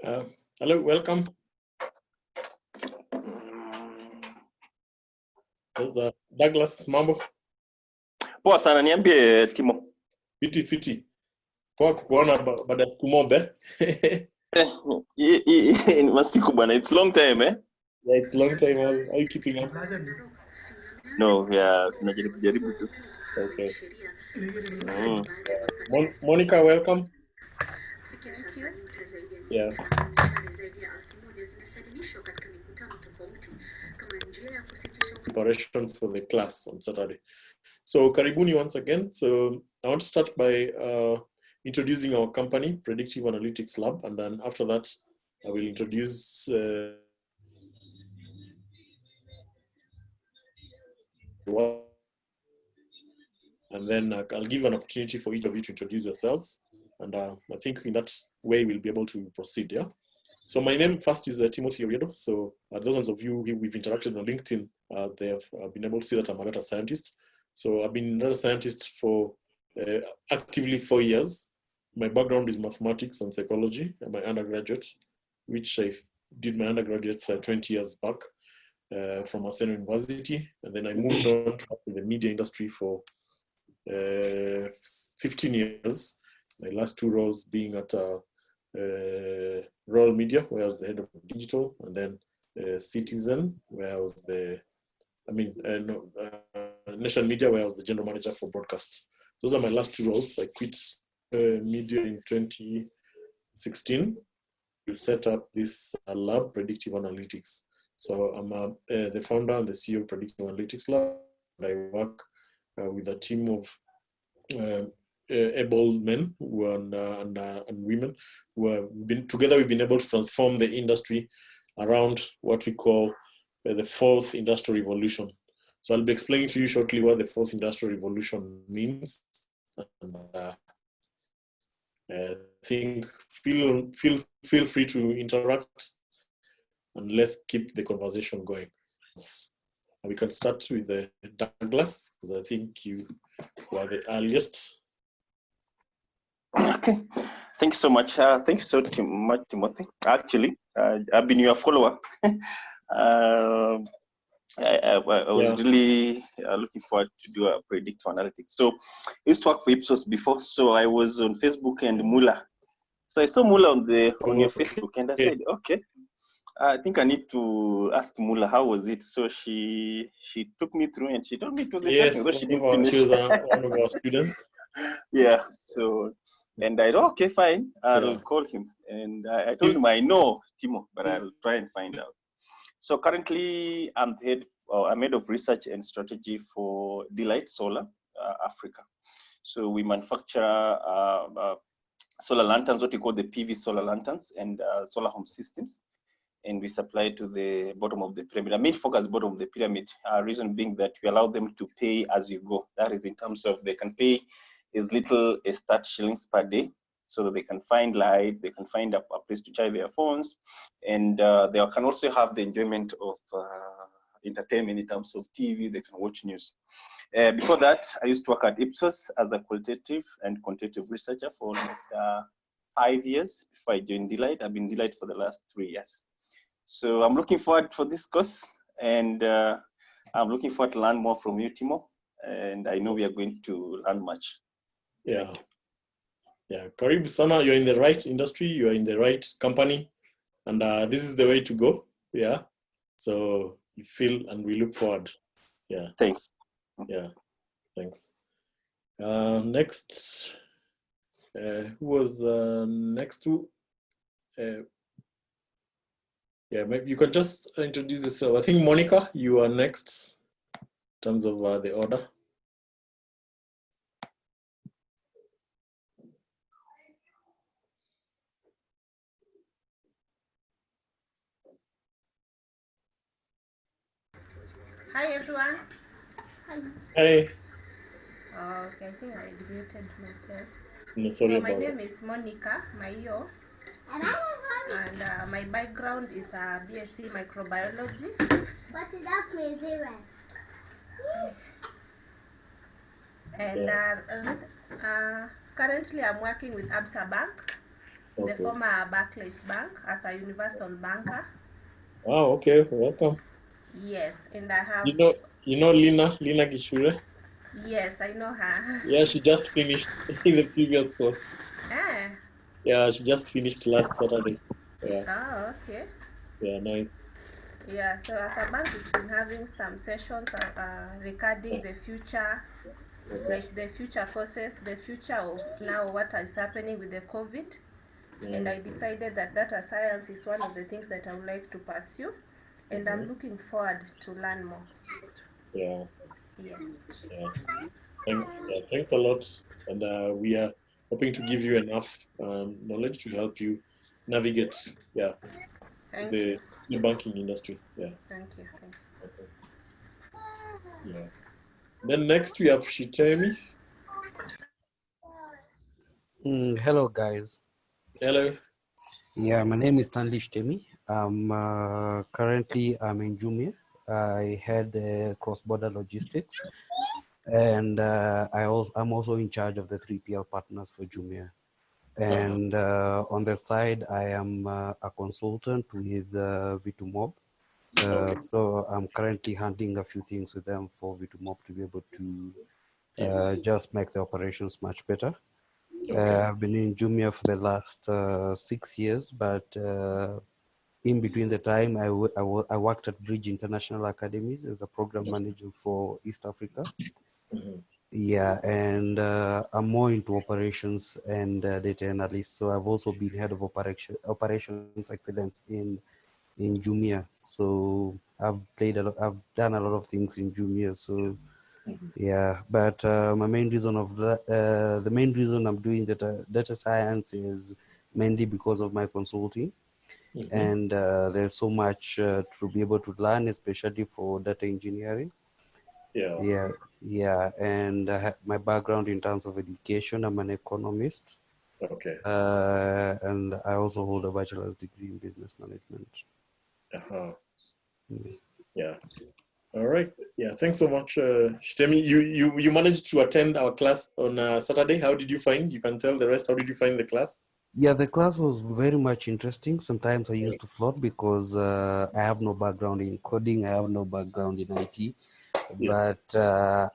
Hello, welcome. There's Douglas, mambo. Poa sana, niambie Timo. Fiti. Poa kukuona baada ya siku moja. Masiku bwana, it's long time eh? Yeah, it's long time. How are you keeping up? No, yeah, tunajaribu tu. Okay. Monica, welcome. Thank you. Yeah. Preparation for the class on Saturday. So karibuni once again. So I want to start by introducing our company, Predictive Analytics Lab, and then after that I will introduce and then I'll give an opportunity for each of you to introduce yourselves, and I think in that way we'll be able to proceed. Yeah. So my name first is Timothy Oriedo. So those of you who we've interacted on LinkedIn, they have been able to see that I'm a data scientist. So I've been a data scientist for actively 4 years. My background is mathematics and psychology. I'm my undergraduate, which I did my undergraduate 20 years back from Aseno University. And then I moved on to the media industry for 15 years. My last two roles being at Royal Media, where I was the head of digital, and then Citizen, where I was Nation Media, where I was the general manager for broadcast. Those are my last two roles. I quit media in 2016 to set up this lab, Predictive Analytics. So I'm the founder and the CEO of Predictive Analytics Lab, and I work with a team of able men and women who have been together. We've been able to transform the industry around what we call the fourth industrial revolution. So I'll be explaining to you shortly what the fourth industrial revolution means. And I think feel free to interact, and let's keep the conversation going. We can start with Douglas, because I think you are the earliest. Okay, thanks so much. Thanks so much, Timothy. Actually, I've been your follower. I was really looking forward to do a predictive analytics. So I used to work for Ipsos before, so I was on Facebook and Mula. So I saw Mula on your Facebook, and I said, okay, I think I need to ask Mula how was it. So she took me through, and she told me it was interesting. Though she didn't finish. She was one of our students. Yeah. So. And I thought, okay, fine, I'll call him. And I told him I know Timo, but I'll try and find out. So currently, I'm head of research and strategy for Delight Solar Africa. So we manufacture solar lanterns, what we call the PV solar lanterns, and solar home systems. And we supply to the bottom of the pyramid. Our main focus bottom of the pyramid, reason being that we allow them to pay as you go. That is in terms of they can pay as little as 30 shillings per day, so that they can find light, they can find a place to charge their phones, and they can also have the enjoyment of entertainment in terms of TV, they can watch news. Before that, I used to work at Ipsos as a qualitative and quantitative researcher for almost 5 years before I joined Delight. I've been Delight for the last 3 years. So I'm looking forward for this course, and I'm looking forward to learn more from you, Timo, and I know we are going to learn much. Yeah. Karibu sana, you're in the right industry, you're in the right company, and this is the way to go. Yeah. So you feel, and we look forward. Yeah. Thanks. Yeah. Thanks. Next, who was next to? Yeah, maybe you can just introduce yourself. I think Monica, you are next in terms of the order. Hi everyone. Hi. Okay, I think I muted myself. No, sorry so my about name is Monica Maio, and my background is BSc microbiology. What is that crazy one? And currently I'm working with Absa Bank the Okay. former Barclays Bank as a universal banker. Oh, okay. Welcome. Yes, and I have, You know Lina Gishure? yes, I know her. Yeah, she just finished in the previous course. Ah, Yeah, she just finished last Saturday. Yeah, oh, okay. yeah, nice. Yeah, so as a bank, we've been having some sessions regarding Yeah, the future, okay. like the future courses, the future of now what is happening with the COVID. And Yeah. I decided that data science is one of the things that I would like to pursue. And I'm Mhm. looking forward to learn more. Yeah, Yes. yeah. Thanks. Yeah, thanks a lot. And we are hoping to give you enough knowledge to help you navigate, yeah, Thank you. the banking industry. Yeah. Thank you. Thank Okay. Yeah. Then next we have Shitemi. Hello, guys. Hello. Yeah, my name is Stanley Shtemi. Currently I'm in Jumia. I head cross-border logistics, and I'm also in charge of the 3PL partners for Jumia. Uh-huh. And on the side, I am a consultant with V2Mob. Okay. So I'm currently handling a few things with them for V2Mob to be able to Yeah. just make the operations much better. Okay. I've been in Jumia for the last 6 years, but in between the time, I worked at Bridge International Academies as a program manager for East Africa. Mhm. Yeah, and I'm more into operations and data analysis. So I've also been head of operations excellence in Jumia. So I've done a lot of things in Jumia. So Mhm. yeah, but my main reason of the main reason I'm doing data science is mainly because of my consulting, Mhm. and there's so much to be able to learn, especially for data engineering. Yeah. Yeah, yeah, and my background in terms of education, I'm an economist, Okay. and I also hold a bachelor's degree in business management. Uh-huh. Mm. Yeah. All right. Yeah. Thanks so much, Shitemi. You managed to attend our class on Saturday. How did you find? You can tell the rest. How did you find the class? Yeah, the class was very much interesting. Sometimes I Yeah. used to float because I have no background in coding, I have no background in IT. Yeah. But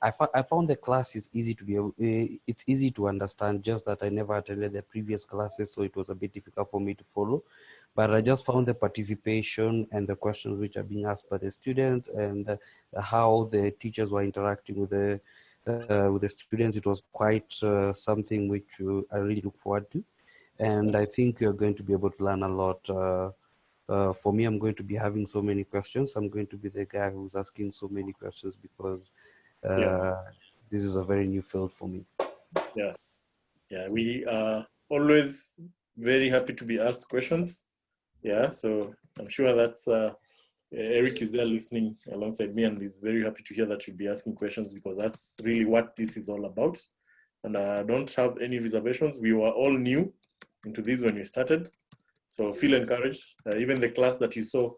I found the class is easy to be able, it's easy to understand. Just that I never attended the previous classes, so it was a bit difficult for me to follow. But I just found the participation and the questions which are being asked by the students, and how the teachers were interacting with the students. It was quite something which I really look forward to, and I think you're going to be able to learn a lot. For me, I'm going to be having so many questions. I'm going to be the guy who's asking so many questions because Yeah. uh, this is a very new field for me. Yeah. Yeah. We are always very happy to be asked questions. Yeah. So I'm sure that's Eric is there listening alongside me, and is very happy to hear that you'll be asking questions, because that's really what this is all about. And I don't have any reservations. We were all new into this when we started, so feel encouraged. Even the class that you saw,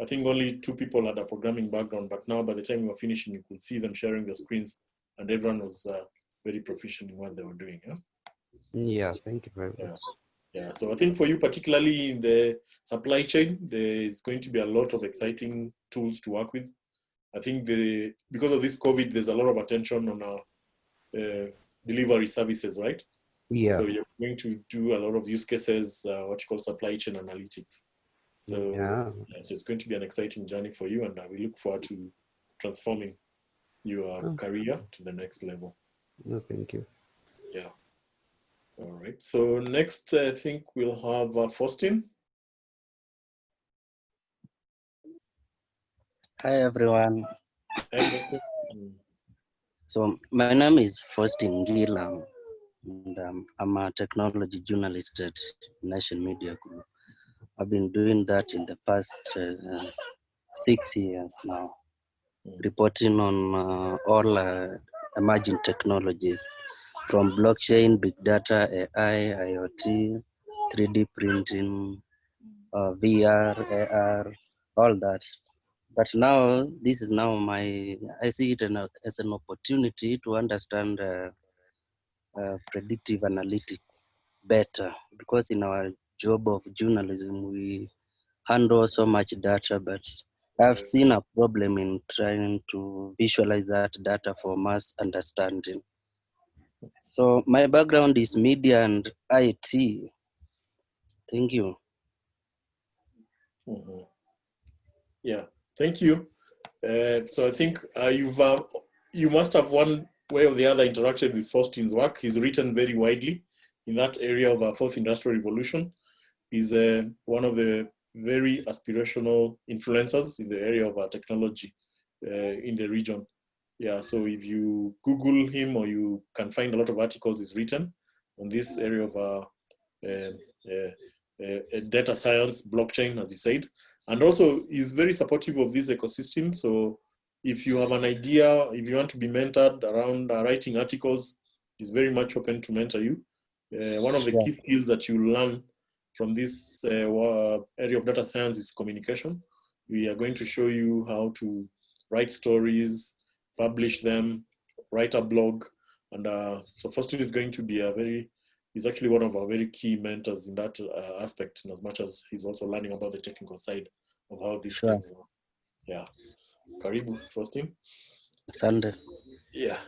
I think only 2 people had a programming background, but now by the time we were finishing, you could see them sharing their screens, and everyone was very proficient in what they were doing. Yeah? Yeah, thank you very Yeah. much. Yeah. So I think for you, particularly in the supply chain, there is going to be a lot of exciting tools to work with. I think because of this COVID, there's a lot of attention on our delivery services, right? Yeah, So you're going to do a lot of use cases, what you call supply chain analytics. So, yeah, yeah, so it's going to be an exciting journey for you, and we look forward to transforming your oh, career to the next level. no, thank you. Yeah. All right. So next, I think we'll have Faustin. Hi everyone. Hi, Faustin. Mm. So my name is Faustin Gilang, and I'm a technology journalist at Nation Media Group. I've been doing that in the past 6 years now, Mm. reporting on all emerging technologies from blockchain, big data, AI, IoT, 3D printing, VR, AR, all that. But now, this is now I see it as an opportunity to understand predictive analytics better, because in our job of journalism. We handle so much data, but I've seen a problem in trying to visualize that data for mass understanding. So my background is media and IT. Thank you. Yeah, thank you. So I think you must have one way or the other interacted with Faustin's work. He's written very widely in that area of our fourth industrial revolution. He's one of the very aspirational influencers in the area of technology in the region. Yeah, so if you Google him, or you can find a lot of articles he's written on this area of data science, blockchain, as he said. And also, he's very supportive of this ecosystem. So if you have an idea, if you want to be mentored around writing articles, he's very much open to mentor you. One of the key skills that you learn from this area of data science is communication. We are going to show you how to write stories, publish them, write a blog. And so Faustin is going to be he's actually one of our very key mentors in that aspect, in as much as he's also learning about the technical side of how these things work. Yeah. Karibu, Faustin. Sunday. Yeah.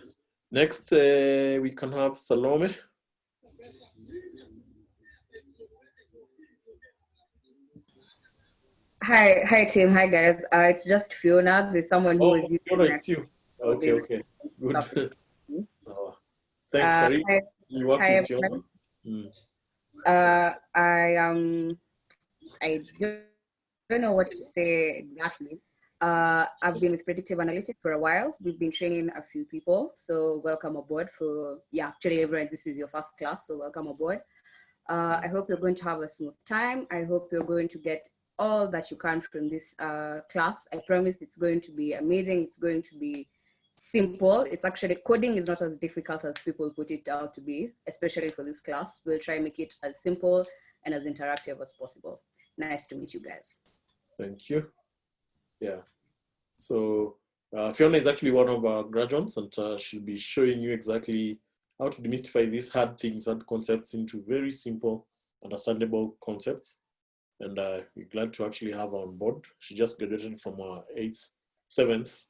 Next, we can have Salome. Hi team, hi guys. It's just Fiona. There's someone who was using Fiona, it's you. Okay, good. So, thanks, Karibu. You work with Fiona. I don't know what to say exactly. I've been with predictive analytics for a while. We've been training a few people, so welcome aboard. Actually everyone, this is your first class, so welcome aboard. I hope you're going to have a smooth time. I hope you're going to get all that you can from this class. I promise it's going to be amazing. It's going to be simple. It's actually, coding is not as difficult as people put it out to be, especially for this class. We'll try and make it as simple and as interactive as possible. Nice to meet you guys. Thank you. Yeah. So Fiona is actually one of our graduates, and she'll be showing you exactly how to demystify these hard things, hard concepts, into very simple, understandable concepts. And we're glad to actually have her on board. She just graduated from our 7th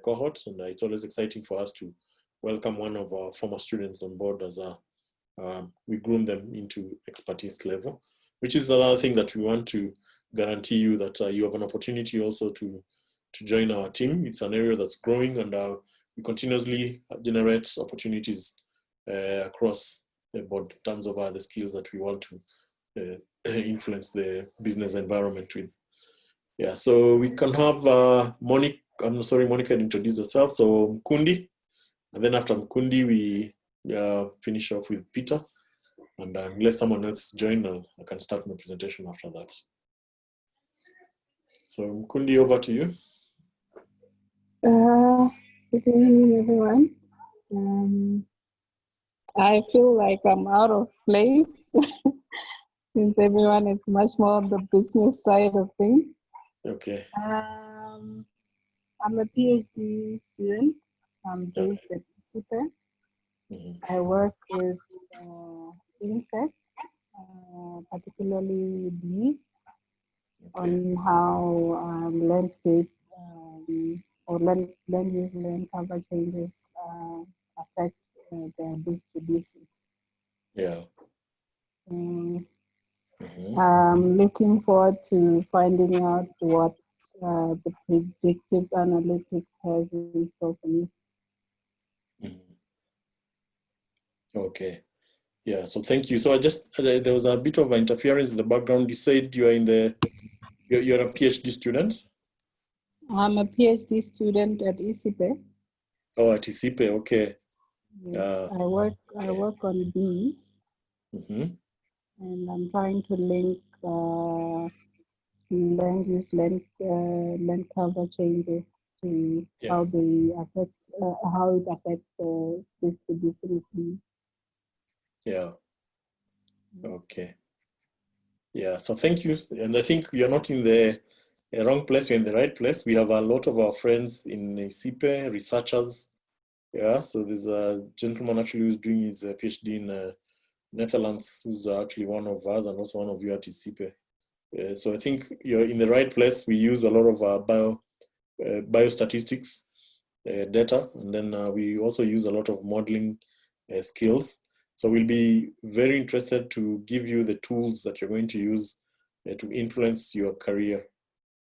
cohort, and it's always exciting for us to welcome one of our former students on board as we groom them into expertise level, which is another thing that we want to guarantee you, that you have an opportunity also to join our team. It's an area that's growing, and we continuously generate opportunities across the board in terms of the skills that we want to influence the business environment with. Yeah, so we can have Monica. I'm sorry, Monica introduce herself. So Mkundi, and then after Mkundi, we finish off with Peter. And unless someone else join, I can start my presentation after that. So Mkundi, over to you. Good evening, everyone. I feel like I'm out of place since everyone is much more on the business side of things. Okay. I'm a PhD student. I'm based at Untitled. I work with insects, particularly bees, on how landscape or land use, land cover changes affect their distribution. Yeah. I'm looking forward to finding out what the predictive analytics has in store for me. Okay. Yeah, so thank you. So there was a bit of interference in the background. You said you're a PhD student? I'm a PhD student at ISIPE. Oh, at ISIPE, okay. Yes, I work on bees. And I'm trying to link land use, land cover changes to how they affect, how it affects the distribution of bees. Yeah. Okay. Yeah, so thank you. And I think you're not in the wrong place, you're in the right place. We have a lot of our friends in ISIPE, researchers. Yeah, so there's a gentleman actually who's doing his PhD in Netherlands, who's actually one of us and also one of you at ICIPE. So I think you're in the right place. We use a lot of biostatistics data, and then we also use a lot of modeling skills. So we'll be very interested to give you the tools that you're going to use to influence your career,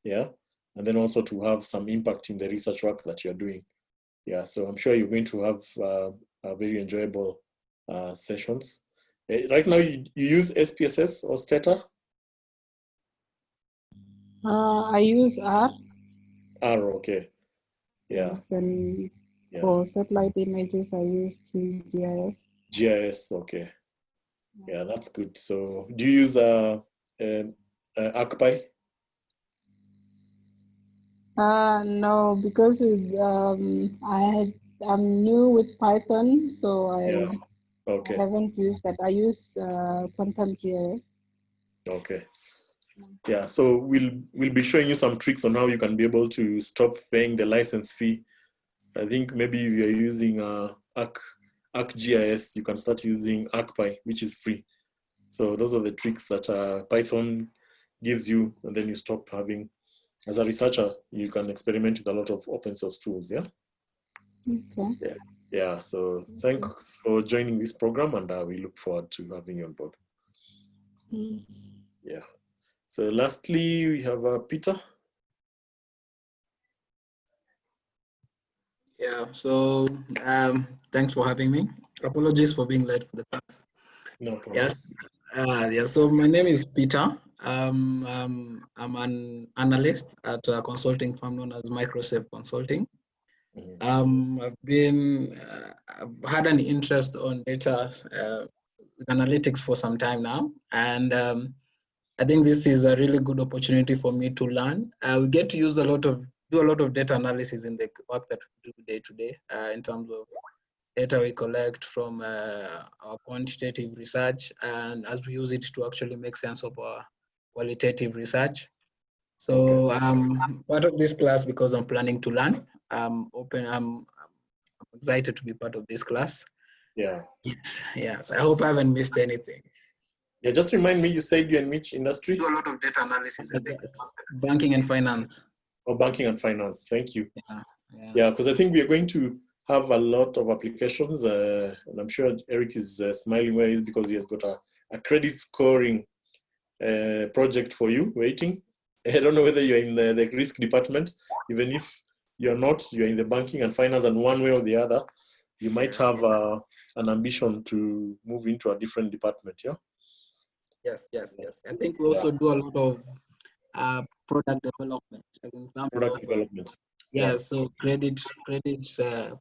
yeah, and then also to have some impact in the research work that you're doing. Yeah, so I'm sure you're going to have very enjoyable sessions. Right now, you use SPSS or Stata? I use R. R, okay. Yeah. Yes, and Yeah. for satellite images, I use QGIS. GIS, okay. Yeah, that's good. So do you use ArcPy? No, because I'm new with Python, so I Okay. haven't used that. I use Quantum GIS. Okay. Yeah, so we'll be showing you some tricks on how you can be able to stop paying the license fee. I think maybe if you're using ArcGIS, you can start using ArcPy, which is free. So those are the tricks that Python gives you, and then you stop having. As a researcher, you can experiment with a lot of open source tools. Yeah. Okay. Yeah. So thanks for joining this program, and we look forward to having you on board. Yeah. So lastly, we have Peter. Yeah, so thanks for having me. Apologies for being late for the class. No problem. Yes, yeah. So my name is Peter. I'm an analyst at a consulting firm known as Microsafe Consulting. I've had an interest on data analytics for some time now, and I think this is a really good opportunity for me to learn. We get to use do a lot of data analysis in the work that we do day to day in terms of data we collect from our quantitative research, and as we use it to actually make sense of our qualitative research. So I'm part of this class because I'm planning to learn. I'm excited to be part of this class. Yeah. Yes. I hope I haven't missed anything. Yeah, just remind me, you said you're in which industry? Do a lot of data analysis in banking and finance. Oh, banking and finance. Thank you. Yeah, because I think we are going to have a lot of applications, and I'm sure Eric is smiling where he is because he has got a credit scoring project for you waiting. I don't know whether you're in the risk department. Even if you're not, you're in the banking and finance, and one way or the other, you might have an ambition to move into a different department, yeah? Yes. I think we also do a lot of product development. Product development. Yeah, so credit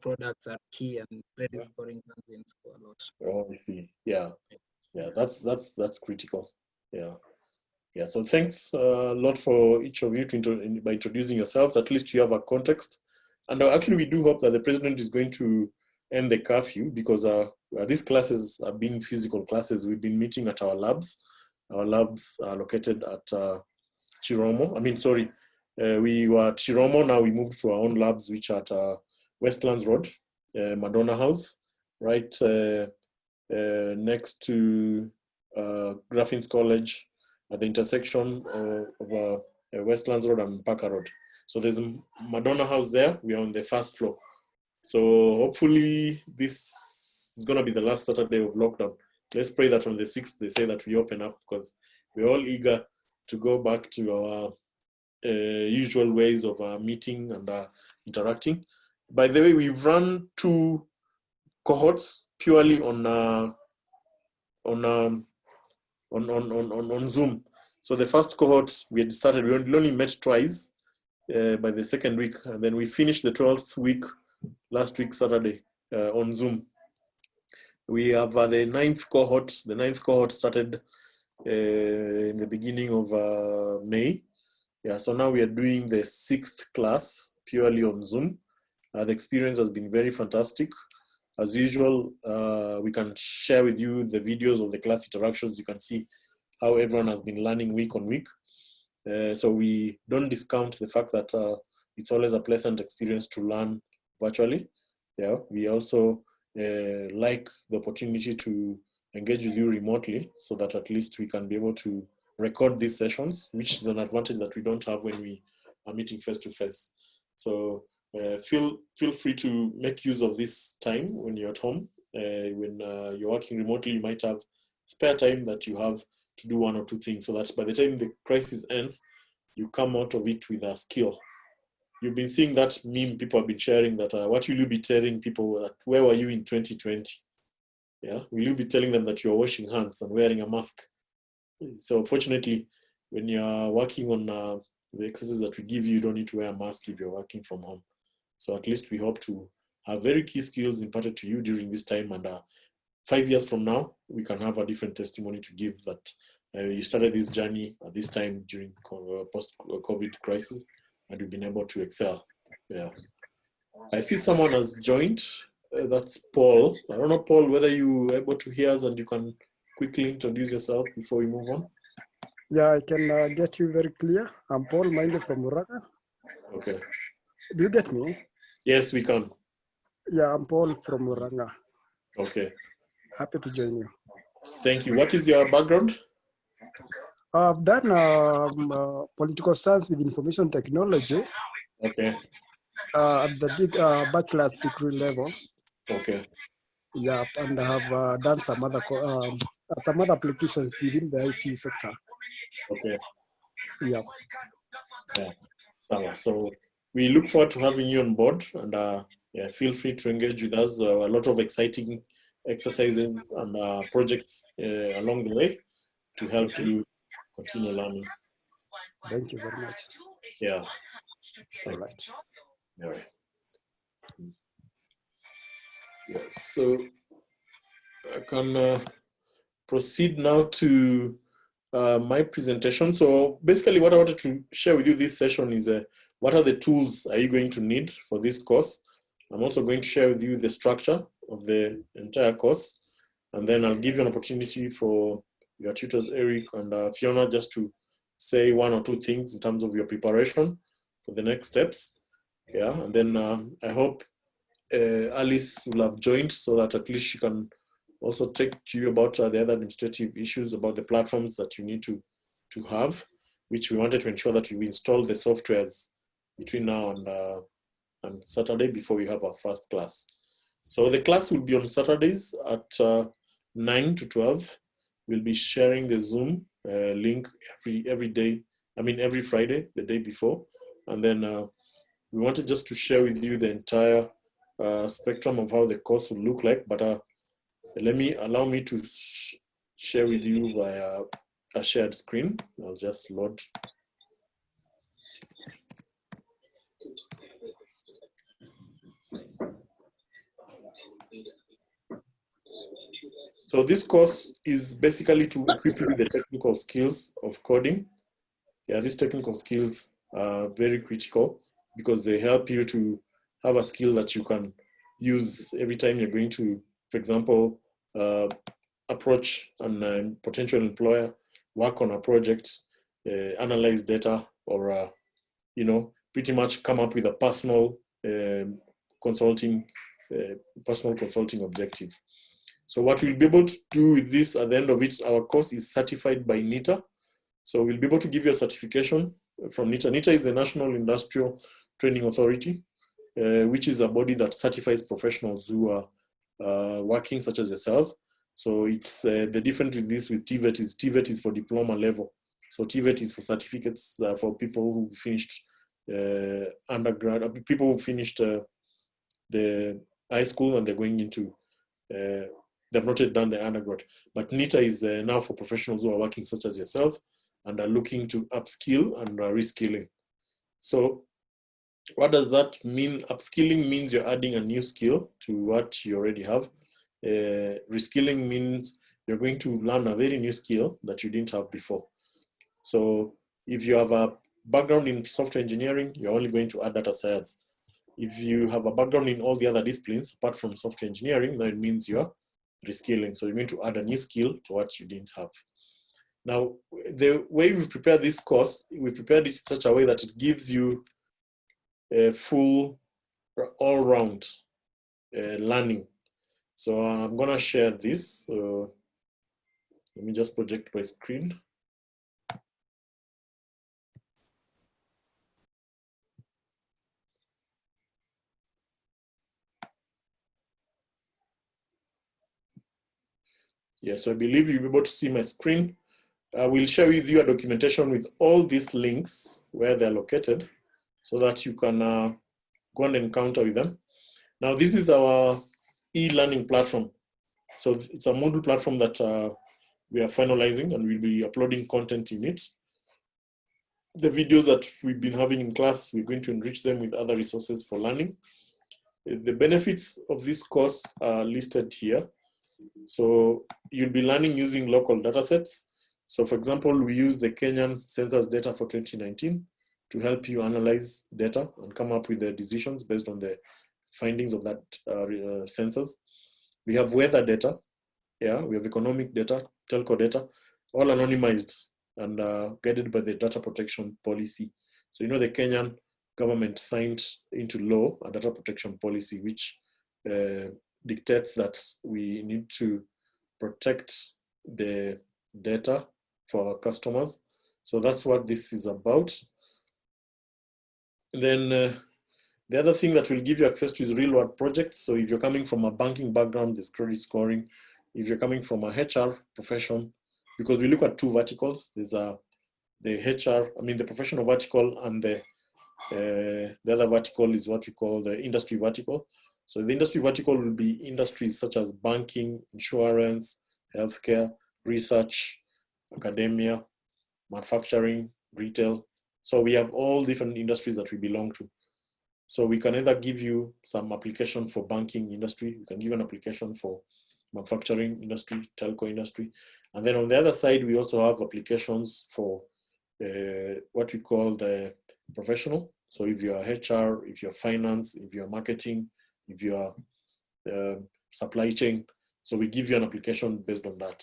products are key, and credit scoring comes in a lot. Oh, I see. Yeah, that's critical. Yeah. So thanks a lot for each of you by introducing yourselves. At least you have a context. And actually, we do hope that the president is going to end the curfew, because these classes have been physical classes. We've been meeting at our labs. Our labs are located at Chiromo. We were at Chiromo. Now we moved to our own labs, which are at Westlands Road, Madonna House, right next to Graffin's College, at the intersection of Westlands Road and Parker Road. So there's a Madonna House there. We are on the first floor. So hopefully this is going to be the last Saturday of lockdown. Let's pray that on the 6th, they say that we open up, because we're all eager to go back to our usual ways of meeting and interacting. By the way, we've run 2 cohorts purely on Zoom. So the first cohort we had started, we only met twice by the second week, and then we finished the 12th week last week Saturday on Zoom. We have the 9th cohort. The 9th cohort started in the beginning of May. Yeah, so now we are doing the 6th class purely on Zoom. The experience has been very fantastic. As usual, we can share with you the videos of the class interactions. You can see how everyone has been learning week on week. So we don't discount the fact that it's always a pleasant experience to learn virtually. Yeah, we also like the opportunity to engage with you remotely so that at least we can be able to record these sessions, which is an advantage that we don't have when we are meeting face to face. So feel free to make use of this time when you're at home. When you're working remotely, you might have spare time that you have to do one or two things, so that by the time the crisis ends, you come out of it with a skill. You've been seeing that meme people have been sharing that what will you be telling people that where were you in 2020? Yeah, will you be telling them that you're washing hands and wearing a mask? So fortunately, when you're working on the exercises that we give you, you don't need to wear a mask if you're working from home. So at least we hope to have very key skills imparted to you during this time, and 5 years from now, we can have a different testimony to give that you started this journey at this time during post-COVID crisis, and you've been able to excel. Yeah. I see someone has joined. That's Paul. I don't know, Paul, whether you're able to hear us and you can quickly introduce yourself before we move on. Yeah, I can get you very clear. I'm Paul Minde from Muraka. Okay. Do you get me? Yes, we can. Yeah, I'm Paul from Muranga. Okay. Happy to join you. Thank you. What is your background? I've done political science with information technology. Okay. At the bachelor's degree level. Okay. Yeah, and I have done some other applications within the IT sector. Okay. Yeah. Yeah. So we look forward to having you on board, and yeah, feel free to engage with us. A lot of exciting exercises and projects along the way to help you continue learning. Thank you very much. Yeah. All right. All right. Yeah. So I can proceed now to my presentation. So basically what I wanted to share with you this session is what are the tools are you going to need for this course? I'm also going to share with you the structure of the entire course, and then I'll give you an opportunity for your tutors, Eric and Fiona, just to say one or two things in terms of your preparation for the next steps. Yeah, and then I hope Alice will have joined so that at least she can also talk to you about the other administrative issues about the platforms that you need to have, which we wanted to ensure that we install the softwares between now and Saturday before we have our first class. So the class will be on Saturdays at 9 to 12. We'll be sharing the Zoom link every day. I mean, every Friday, the day before. And then we wanted just to share with you the entire spectrum of how the course will look like. But allow me to share with you via a shared screen. I'll just load. So this course is basically to equip you with the technical skills of coding. Yeah, these technical skills are very critical because they help you to have a skill that you can use every time you're going to, for example, approach a potential employer, work on a project, analyze data, or pretty much come up with a personal consulting objective. So what we'll be able to do with this at the end of it, our course is certified by NITA. So we'll be able to give you a certification from NITA. NITA is the National Industrial Training Authority, which is a body that certifies professionals who are working, such as yourself. So it's the difference with this with TVET is for diploma level. So TVET is for certificates for people who finished undergrad, people who finished the high school and they're going into, they've not yet done the undergrad. But NITA is now for professionals who are working, such as yourself, and are looking to upskill and reskilling. So what does that mean? Upskilling means you're adding a new skill to what you already have. Reskilling means you're going to learn a very new skill that you didn't have before. So if you have a background in software engineering, you're only going to add data science. If you have a background in all the other disciplines, apart from software engineering, then it means you're reskilling. So you're going to add a new skill to what you didn't have. Now, the way we've prepared this course, we prepared it in such a way that it gives you a full, all-round learning. So I'm gonna share this. Let me just project my screen. Yeah, so I believe you'll be able to see my screen. I will share with you a documentation with all these links where they're located so that you can go and encounter with them. Now, this is our e-learning platform. So it's a Moodle platform that we are finalizing, and we'll be uploading content in it. The videos that we've been having in class, we're going to enrich them with other resources for learning. The benefits of this course are listed here. So you'll be learning using local data sets. So for example, we use the Kenyan census data for 2019 to help you analyze data and come up with the decisions based on the findings of that census. We have weather data, yeah, we have economic data, telco data, all anonymized and guided by the data protection policy. So you know the Kenyan government signed into law a data protection policy which dictates that we need to protect the data for our customers. So that's what this is about. Then the other thing that will give you access to is real world projects. So if you're coming from a banking background, there's credit scoring. If you're coming from a HR profession, because we look at two verticals, there's the HR, the professional vertical, and the other vertical is what we call the industry vertical. So the industry vertical will be industries such as banking, insurance, healthcare, research, academia, manufacturing, retail. So we have all different industries that we belong to. So we can either give you some application for banking industry, we can give an application for manufacturing industry, telco industry. And then on the other side, we also have applications for what we call the professional. So if you're HR, if you're finance, if you're marketing, if you're supply chain, so we give you an application based on that.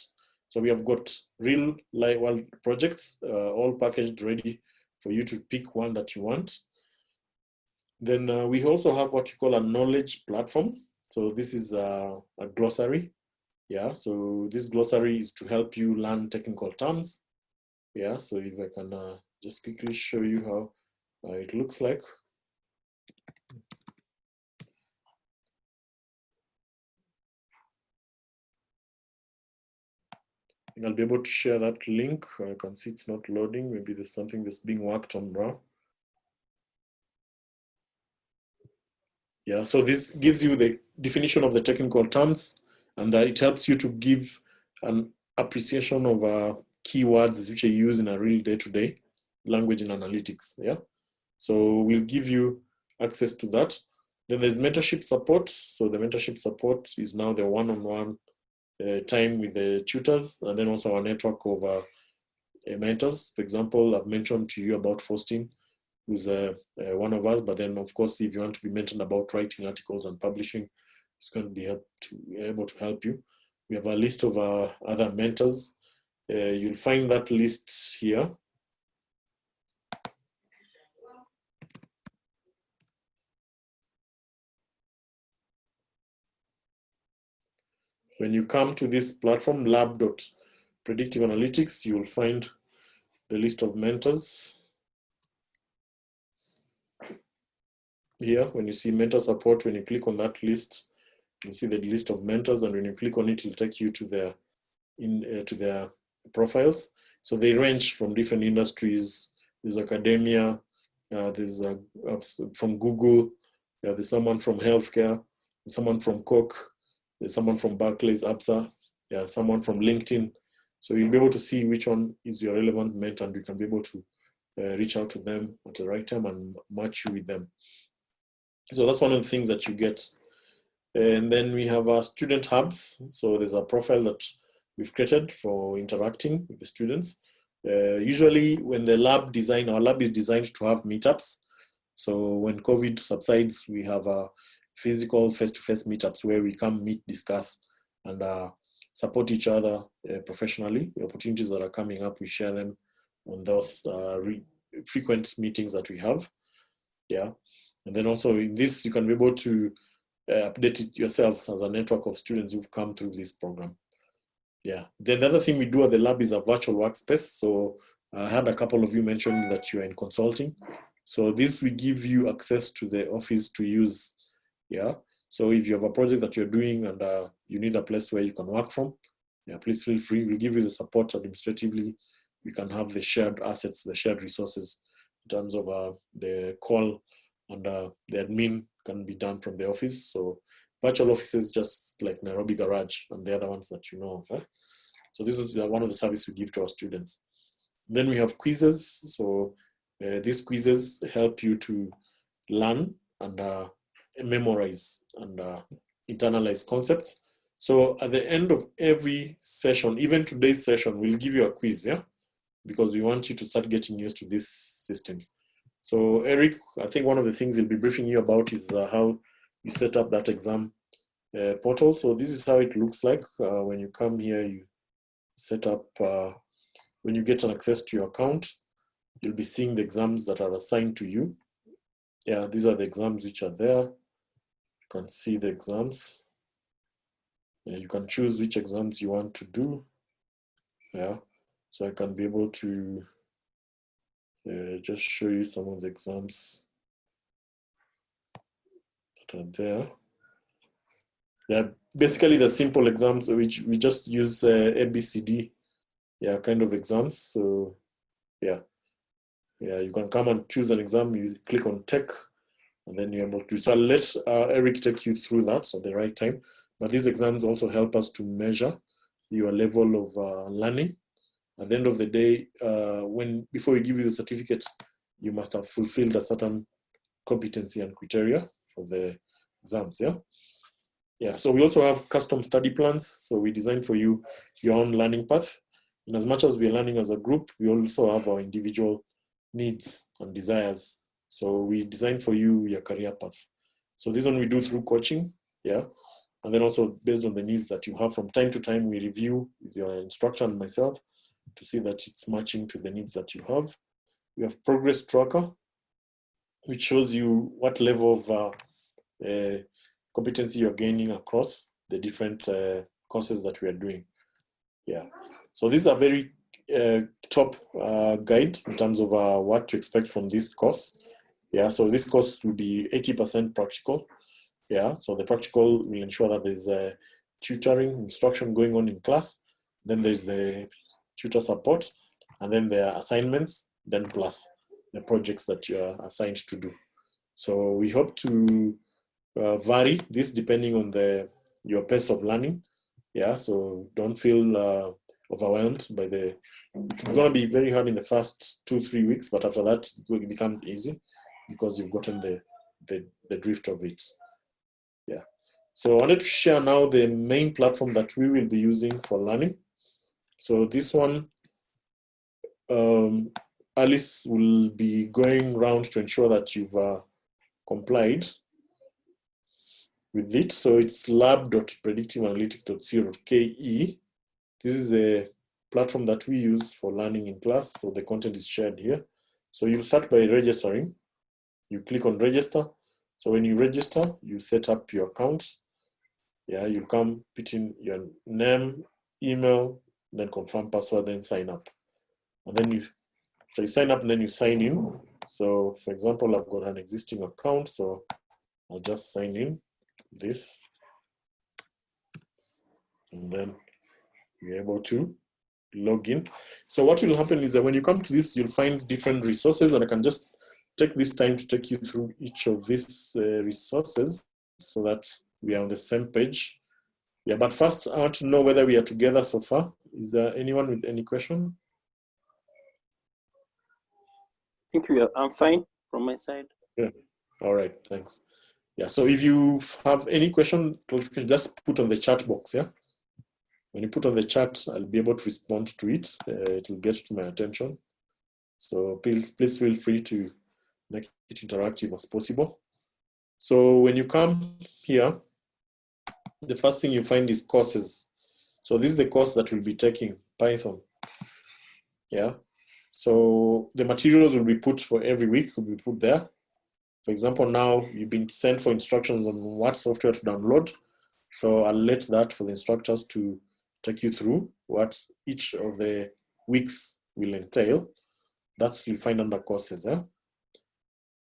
So we have got real live world projects, all packaged ready for you to pick one that you want. Then we also have what you call a knowledge platform. So this is a glossary. Yeah, so this glossary is to help you learn technical terms. Yeah, so if I can just quickly show you how it looks like. I'll be able to share that link. I can see it's not loading. Maybe there's something that's being worked on now. Yeah, so this gives you the definition of the technical terms, and it helps you to give an appreciation of keywords which are used in a real day-to-day language in analytics. Yeah, so we'll give you access to that. Then there's mentorship support. So the mentorship support is now the one-on-one time with the tutors, and then also our network of mentors. For example, I've mentioned to you about Faustin, who's one of us, but then of course, if you want to be mentioned about writing articles and publishing, it's going to be able to help you. We have a list of other mentors. You'll find that list here. When you come to this platform, lab.predictive analytics, you will find the list of mentors. Here, when you see mentor support, when you click on that list, you see the list of mentors, and when you click on it, it'll take you to their profiles. So they range from different industries. There's academia, there's from Google, there's someone from healthcare, there's someone from Coke, there's someone from Barclays, ABSA, someone from LinkedIn. So you'll be able to see which one is your relevant mentor, and you can be able to reach out to them at the right time and match you with them. So that's one of the things that you get. And then we have our student hubs. So there's a profile that we've created for interacting with the students. Usually when our lab is designed to have meetups. So when COVID subsides, we have a physical face-to-face meetups where we come meet, discuss, and support each other professionally. The opportunities that are coming up, we share them on those frequent meetings that we have. Yeah. And then also in this, you can be able to update it yourselves as a network of students who've come through this program. Yeah. Then the other thing we do at the lab is a virtual workspace. So I had a couple of you mention that you are in consulting. So this will give you access to the office to use. Yeah. So if you have a project that you're doing and you need a place where you can work from, yeah, please feel free. We'll give you the support administratively. We can have the shared assets, the shared resources in terms of the call and the admin can be done from the office. So virtual offices just like Nairobi Garage and the other ones that you know of. So this is one of the services we give to our students. Then we have quizzes. So these quizzes help you to learn and memorize and internalize concepts. So at the end of every session, even today's session, we'll give you a quiz, yeah? Because we want you to start getting used to these systems. So Eric, I think one of the things he'll be briefing you about is how you set up that exam portal. So this is how it looks like. When you come here, you set up, when you get an access to your account, you'll be seeing the exams that are assigned to you. Yeah, these are the exams which are there. You can see the exams. You can choose which exams you want to do. Yeah, so I can be able to just show you some of the exams that are there. They're basically the simple exams which we just use ABCD, yeah, kind of exams. So yeah, you can come and choose an exam. You click on tech, and then you're able to. So I'll let Eric take you through that at the right time. But these exams also help us to measure your level of learning. At the end of the day, before we give you the certificate, you must have fulfilled a certain competency and criteria for the exams. Yeah. Yeah, so we also have custom study plans. So we design for you your own learning path. And as much as we're learning as a group, we also have our individual needs and desires. So we design for you your career path. So this one we do through coaching, yeah. And then also based on the needs that you have, from time to time, we review with your instructor and myself to see that it's matching to the needs that you have. We have progress tracker, which shows you what level of competency you're gaining across the different courses that we are doing. Yeah, so these are very top guide in terms of what to expect from this course. Yeah, so this course will be 80% practical. Yeah, so the practical will ensure that there's tutoring, instruction going on in class. Then there's the tutor support, and then there are assignments, then plus the projects that you're assigned to do. So we hope to vary this depending on your pace of learning. Yeah, so don't feel overwhelmed by it's going to be very hard in the first 2-3 weeks, but after that it becomes easy because you've gotten the drift of it. Yeah, so I wanted to share now the main platform that we will be using for learning. So this one, Alice will be going around to ensure that you've complied with it. So it's lab.predictiveanalytics.co.ke. This is the platform that we use for learning in class. So the content is shared here. So you start by registering. You click on register. So when you register, you set up your account. Yeah, you come put in your name, email, then confirm password, then sign up. And then you sign up and then you sign in. So for example, I've got an existing account, so I'll just sign in this. And then you're able to log in. So what will happen is that when you come to this, you'll find different resources, and I can just take this time to take you through each of these resources so that we are on the same page. Yeah, but first I want to know whether we are together so far. Is there anyone with any question? I think I'm fine from my side. Yeah. All right, thanks. Yeah, so if you have any question, just put on the chat box, yeah? When you put on the chat, I'll be able to respond to it. It will get to my attention. So please feel free to make it interactive as possible. So when you come here, the first thing you find is courses. So this is the course that we'll be taking, Python. Yeah. So the materials will be put for every week, will be put there. For example, now you've been sent for instructions on what software to download. So I'll let that for the instructors to take you through what each of the weeks will entail. That's you'll find under courses.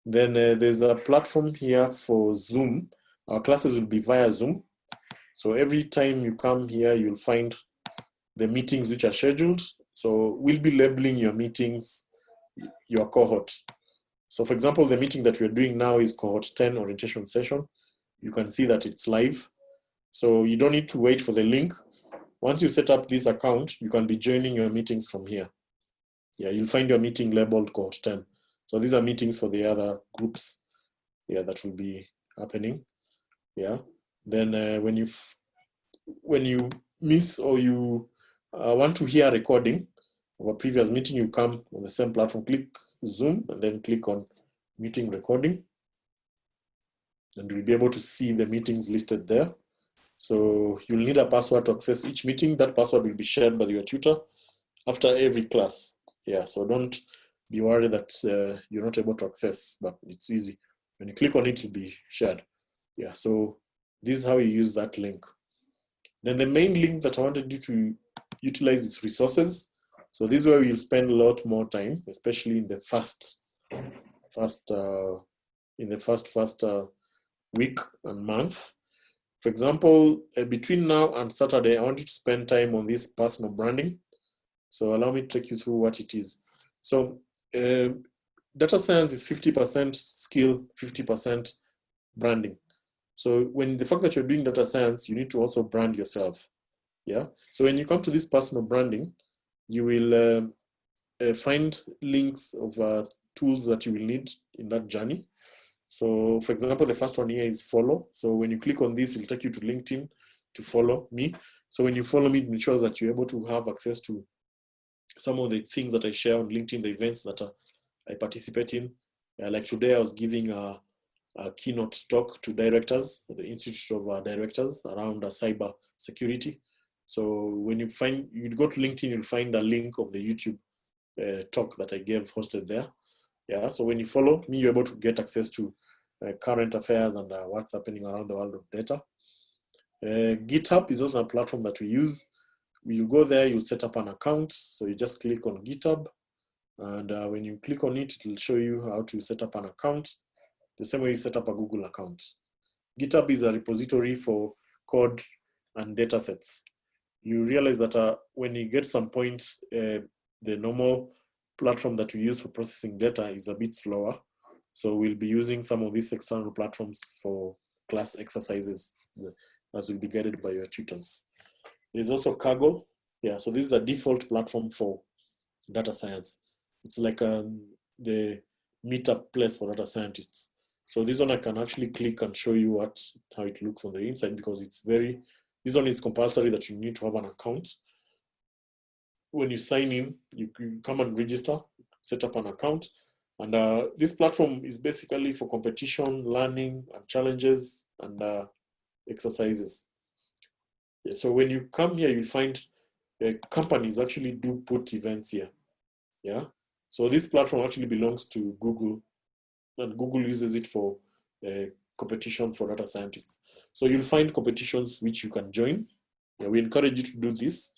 Then there's a platform here for Zoom. Our classes will be via Zoom. So every time you come here, you'll find the meetings which are scheduled. So we'll be labeling your meetings, your cohort. So for example, the meeting that we're doing now is cohort 10 orientation session. You can see that it's live. So you don't need to wait for the link. Once you set up this account, you can be joining your meetings from here. Yeah, you'll find your meeting labeled cohort 10. So these are meetings for the other groups, yeah, that will be happening. Yeah. Then when you miss or you want to hear a recording of a previous meeting, you come on the same platform, click Zoom, and then click on meeting recording. And you'll be able to see the meetings listed there. So you'll need a password to access each meeting. That password will be shared by your tutor after every class. Yeah, so don't be worried that you're not able to access, but it's easy. When you click on it, it'll be shared. Yeah, so this is how you use that link. Then the main link that I wanted you to utilize is resources. So this is where you'll spend a lot more time, especially in the first week and month. For example, between now and Saturday, I want you to spend time on this personal branding. So allow me to take you through what it is. So data science is 50% skill, 50% branding. So when the fact that you're doing data science, you need to also brand yourself. Yeah. So when you come to this personal branding, you will find links of tools that you will need in that journey. So for example, the first one here is follow. So when you click on this, it'll take you to LinkedIn to follow me. So when you follow me, it ensures that you're able to have access to some of the things that I share on LinkedIn, the events that I participate in. Like today, I was giving a keynote talk to directors, the Institute of Directors around cyber security. So when you go to LinkedIn, you'll find a link of the YouTube talk that I gave hosted there. Yeah, so when you follow me, you're able to get access to current affairs and what's happening around the world of data. GitHub is also a platform that we use. When you go there, you'll set up an account. So you just click on GitHub. And when you click on it, it will show you how to set up an account, the same way you set up a Google account. GitHub is a repository for code and data sets. You realize that when you get some point, the normal platform that we use for processing data is a bit slower. So we'll be using some of these external platforms for class exercises as will be guided by your tutors. There's also Kaggle. Yeah, so this is the default platform for data science. It's like the meetup place for data scientists. So this one I can actually click and show you how it looks on the inside, because this one is compulsory that you need to have an account. When you sign in, you come and register, set up an account. And this platform is basically for competition, learning, and challenges, and exercises. Yeah, so when you come here, you'll find companies actually do put events here. Yeah. So this platform actually belongs to Google, and Google uses it for competition for data scientists. So you'll find competitions which you can join. Yeah, we encourage you to do this.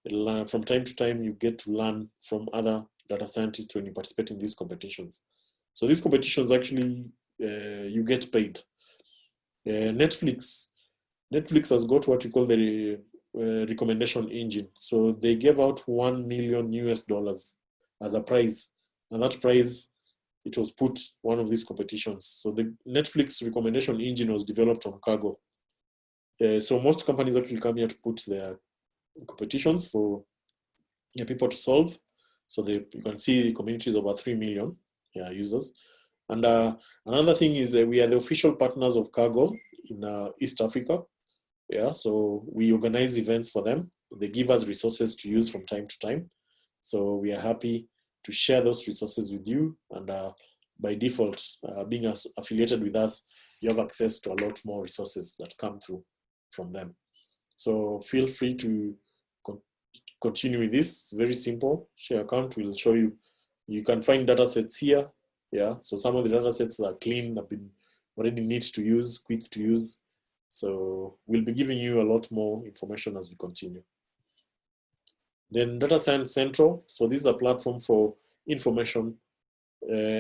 From time to time, you get to learn from other data scientists when you participate in these competitions. So these competitions actually, you get paid. Netflix has got what we call the recommendation engine. So they gave out $1 million as a prize. And that prize, it was put one of these competitions. So the Netflix recommendation engine was developed on Kaggle. So most companies actually come here to put their competitions for people to solve. So you can see communities over 3 million users. And another thing is we are the official partners of Kaggle in East Africa. Yeah, so we organize events for them. They give us resources to use from time to time. So we are happy to share those resources with you. And by default, being affiliated with us, you have access to a lot more resources that come through from them. So feel free to continue with this. It's very simple. Share account will show you. You can find data sets here. Yeah, so some of the data sets are clean, have been already neat to use, quick to use. So we'll be giving you a lot more information as we continue. Then Data Science Central. So this is a platform for information,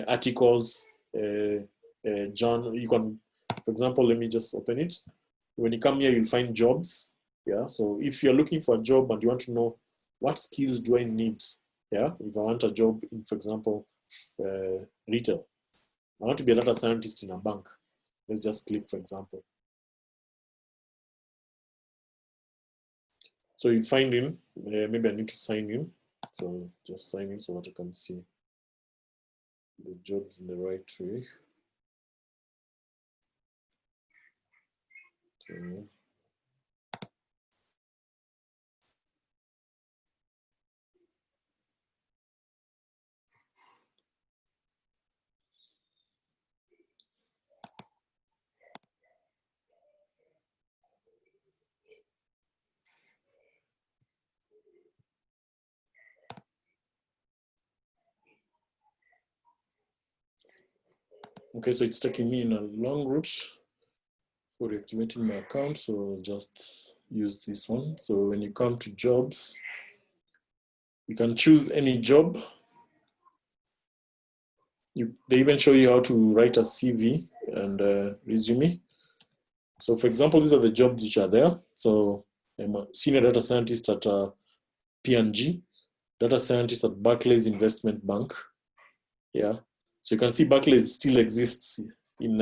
articles, journal. You can, for example, let me just open it. When you come here, you'll find jobs. Yeah. So if you're looking for a job and you want to know what skills do I need, yeah. If I want a job in, for example, retail, I want to be a data scientist in a bank. Let's just click, for example. So you find in, maybe I need to sign in. So just sign in so that I can see the jobs in the right way. Okay. Okay, so it's taking me in a long route for reactivating my account. So I'll just use this one. So when you come to jobs, you can choose any job. They even show you how to write a CV and resume. So for example, these are the jobs which are there. So I'm a senior data scientist at P&G, data scientist at Barclays Investment Bank. Yeah. So you can see Barclays still exists in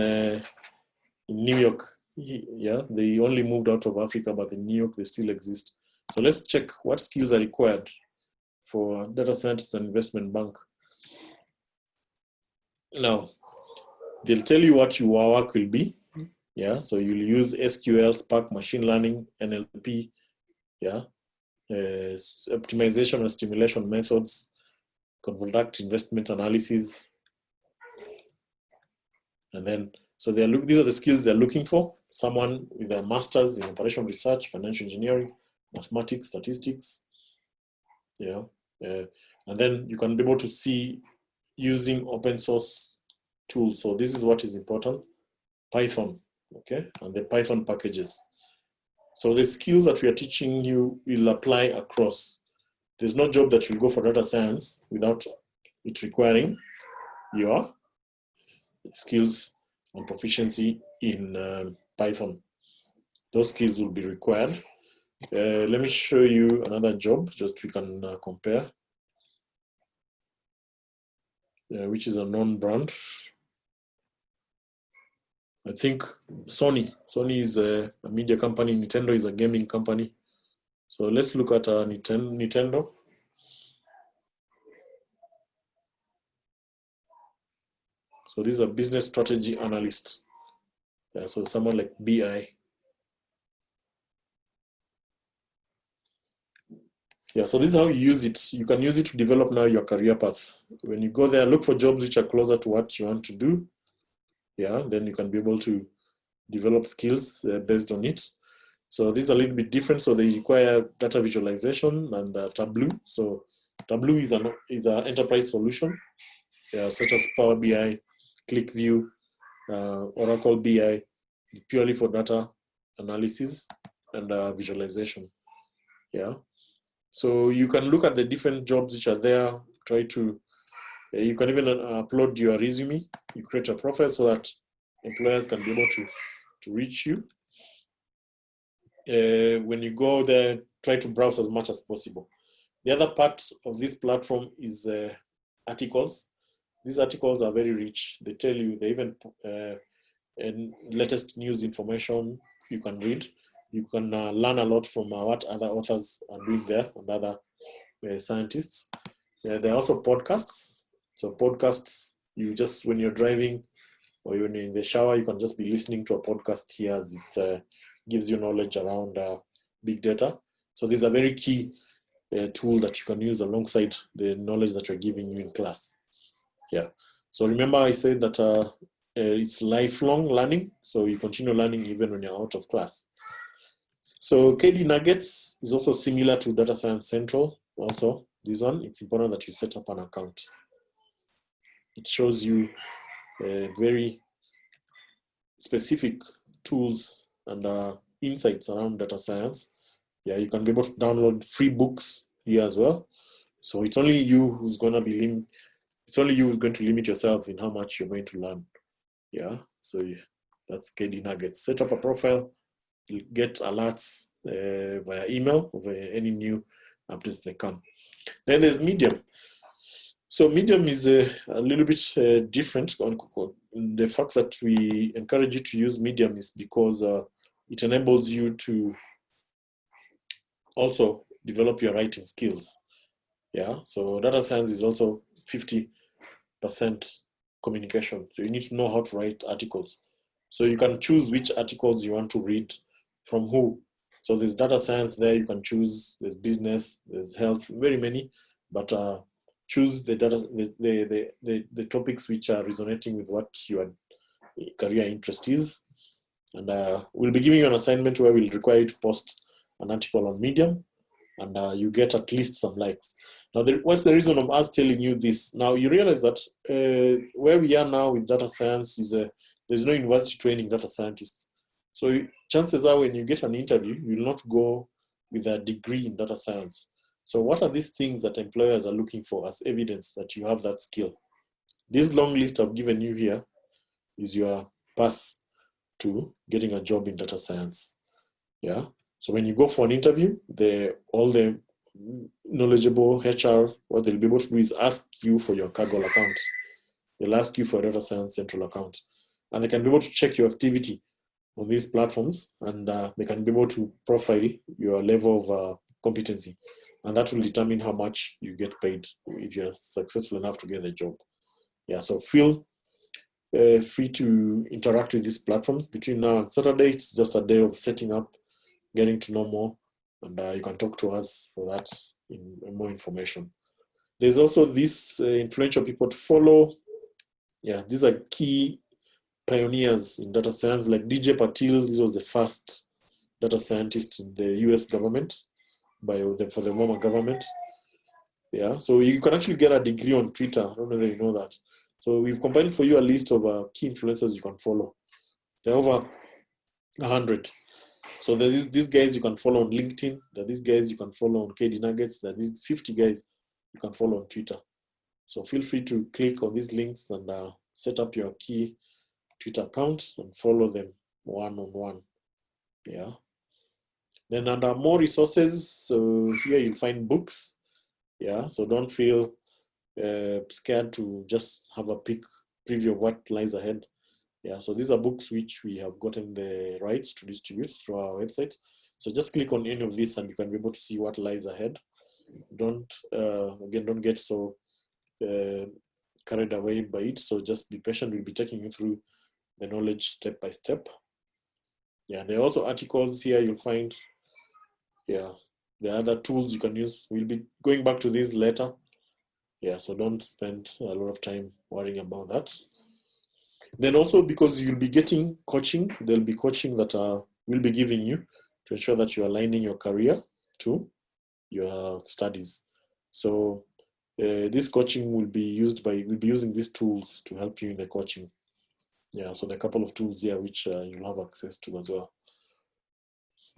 New York. Yeah, they only moved out of Africa, but in New York they still exist. So let's check what skills are required for data scientist and investment bank. Now, they'll tell you what your work will be. Yeah, so you'll use SQL, Spark, machine learning, NLP. Yeah, optimization and stimulation methods, conduct investment analysis, and then so these are the skills they're looking for. Someone with a master's in operation research, financial engineering, mathematics, statistics. Yeah, and then you can be able to see using open source tools. So this is what is important: Python, okay, and the Python packages. So the skill that we are teaching you will apply across. There's no job that will go for data science without it requiring your skills and proficiency in Python. Those skills will be required. Let me show you another job, just we can compare, which is a non-brand. I think Sony is a media company, Nintendo is a gaming company. So let's look at Nintendo. So this is a business strategy analyst. So someone like BI. Yeah, so this is how you use it. You can use it to develop now your career path. When you go there, look for jobs which are closer to what you want to do. Yeah, then you can be able to develop skills based on it. So this is a little bit different. So they require data visualization and Tableau. So Tableau is an enterprise solution, such as Power BI, ClickView, Oracle BI, purely for data analysis and visualization. Yeah. So you can look at the different jobs which are there. Try to, you can even upload your resume. You create a profile so that employers can be able to reach you. When you go there, try to browse as much as possible. The other part of this platform is articles. These articles are very rich. They tell you, they even and latest news information you can read. You can learn a lot from what other authors are doing there and other scientists. There are also podcasts. So podcasts, you just, when you're driving or when you're in the shower, you can just be listening to a podcast here as it gives you knowledge around big data. So these are very key tool that you can use alongside the knowledge that we're giving you in class. Yeah. So remember I said that it's lifelong learning. So you continue learning even when you're out of class. So KD Nuggets is also similar to Data Science Central. Also, this one, it's important that you set up an account. It shows you very specific tools and insights around data science. Yeah, you can be able to download free books here as well. So it's only you who's going to be it's only you who's going to limit yourself in how much you're going to learn. Yeah, so that's KD Nuggets. Set up a profile, you'll get alerts via email of any new updates that come. Then there's Medium. So Medium is a little bit different. The fact that we encourage you to use Medium is because it enables you to also develop your writing skills. Yeah, so data science is also 50% communication. So you need to know how to write articles. So you can choose which articles you want to read from who. So there's data science there, you can choose, there's business, there's health, very many, but choose the topics which are resonating with what your career interest is. And we'll be giving you an assignment where we'll require you to post an article on Medium, and you get at least some likes. Now, what's the reason of us telling you this? Now, you realize that where we are now with data science is there's no university training data scientists. So chances are when you get an interview, you will not go with a degree in data science. So what are these things that employers are looking for as evidence that you have that skill? This long list I've given you here is your pass to getting a job in data science. Yeah. So when you go for an interview, all the knowledgeable HR, what they'll be able to do is ask you for your Kaggle account. They'll ask you for a data science central account. And they can be able to check your activity on these platforms, and they can be able to profile your level of competency. And that will determine how much you get paid if you're successful enough to get a job. Yeah, so feel free to interact with these platforms. Between now and Saturday, it's just a day of setting up, getting to know more, and you can talk to us for that in more information. There's also these influential people to follow. Yeah, these are key pioneers in data science, like DJ Patil. This was the first data scientist in the US government for the Obama government. Yeah, so you can actually get a degree on Twitter. I don't know whether you know that. So we've compiled for you a list of key influencers you can follow. There are over 100. So there are these guys you can follow on LinkedIn. There are these guys you can follow on KD Nuggets. There are these 50 guys you can follow on Twitter. So feel free to click on these links and set up your key Twitter accounts and follow them one-on-one. Yeah. Then under more resources, so here you'll find books. Yeah, so don't feel scared to just have a preview of what lies ahead. Yeah, so these are books which we have gotten the rights to distribute through our website. So just click on any of these and you can be able to see what lies ahead. Don't get so carried away by it. So just be patient. We'll be taking you through the knowledge step by step. Yeah, there are also articles here you'll find. Yeah, there are other tools you can use. We'll be going back to this later. Yeah, so don't spend a lot of time worrying about that. Then also, because you'll be getting coaching, there'll be coaching that we'll be giving you to ensure that you're aligning your career to your studies. So this coaching we'll be using these tools to help you in the coaching. Yeah, so there are a couple of tools here which you'll have access to as well.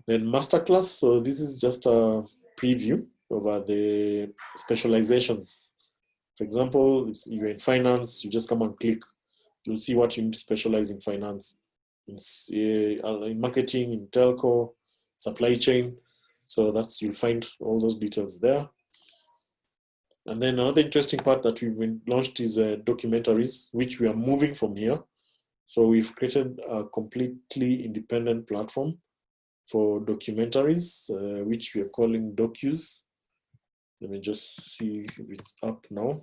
Then masterclass, so this is just a preview of the specializations. For example, if you're in finance, you just come and click. You'll see what you need to specialize in finance, in marketing, in telco, supply chain. So you'll find all those details there. And then another interesting part that we've launched is documentaries, which we are moving from here. So we've created a completely independent platform for documentaries, which we are calling Docus. Let me just see if it's up now.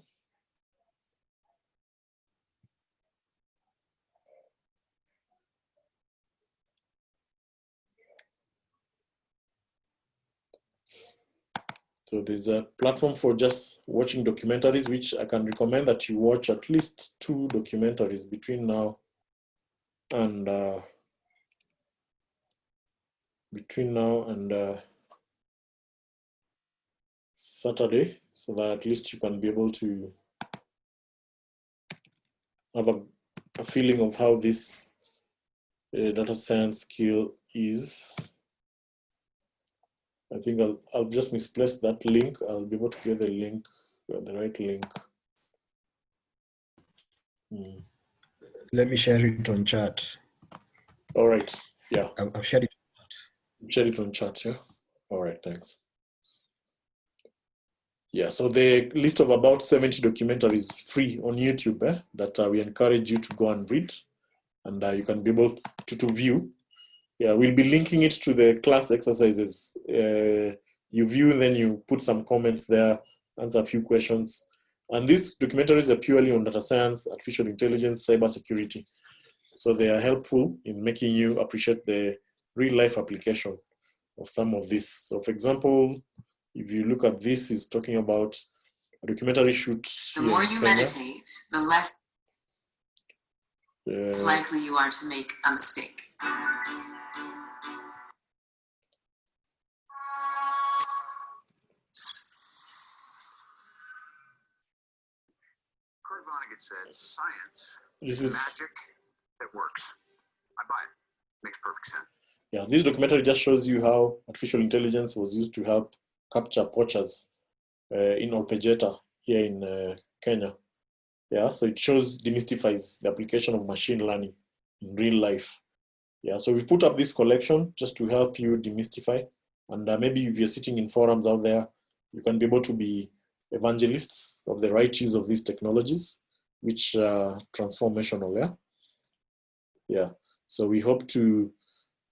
So there's a platform for just watching documentaries, which I can recommend that you watch at least 2 documentaries between now and Saturday, so that at least you can be able to have a feeling of how this data science skill is. I think I'll just misplace that link. I'll be able to get the link, the right link. Let me share it on chat. All right. Yeah. I've shared it. Share it on chat, yeah? All right, thanks. Yeah, so the list of about 70 documentaries free on YouTube that we encourage you to go and read, and you can be able to view. Yeah, we'll be linking it to the class exercises. You view, then you put some comments there, answer a few questions. And these documentaries are purely on data science, artificial intelligence, cybersecurity. So they are helpful in making you appreciate the real life application of some of this. So for example, if you look at this, it's talking about a documentary shoot. The more you meditate, the less likely you are to make a mistake. Kurt Vonnegut said, "Science This is is magic that works." I buy it. Makes perfect sense. Yeah, this documentary just shows you how artificial intelligence was used to help capture poachers in Olpejeta here in Kenya. Yeah, so it demystifies the application of machine learning in real life. Yeah, so we've put up this collection just to help you demystify. And maybe if you're sitting in forums out there, you can be able to be evangelists of the right use of these technologies, which are transformational, yeah? Yeah, so we hope to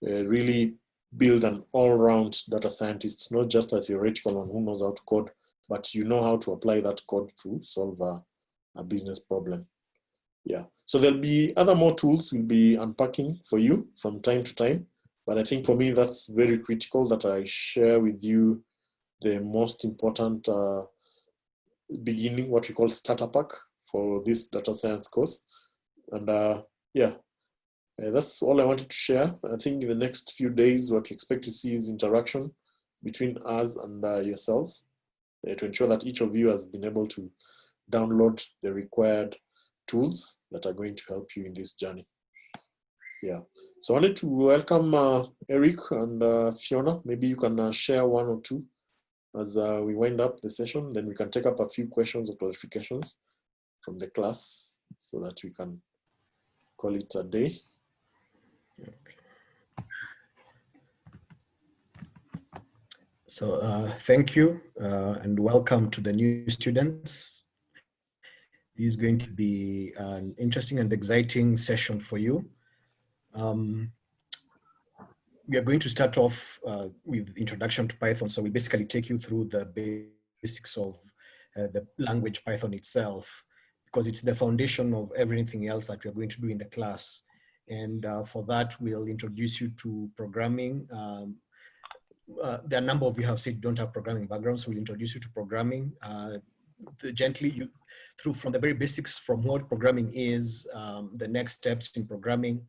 really build an all-round data scientist, not just a theoretical one who knows how to code, but you know how to apply that code to solve a business problem. Yeah, so there'll be other more tools we'll be unpacking for you from time to time, but I think for me that's very critical that I share with you the most important beginning, what we call starter pack for this data science course. And yeah, that's all I wanted to share. I think in the next few days, what you expect to see is interaction between us and yourselves to ensure that each of you has been able to download the required tools that are going to help you in this journey. Yeah, so I wanted to welcome Eric and Fiona. Maybe you can share one or two as we wind up the session. Then we can take up a few questions or clarifications from the class so that we can call it a day. Okay. So thank you and welcome to the new students. This is going to be an interesting and exciting session for you. We are going to start off with introduction to Python. So we basically take you through the basics of the language Python itself, because it's the foundation of everything else that we are going to do in the class. And for that, we'll introduce you to programming. There are a number of you have said don't have programming backgrounds, so we'll introduce you to programming gently through from the very basics, from what programming is, the next steps in programming,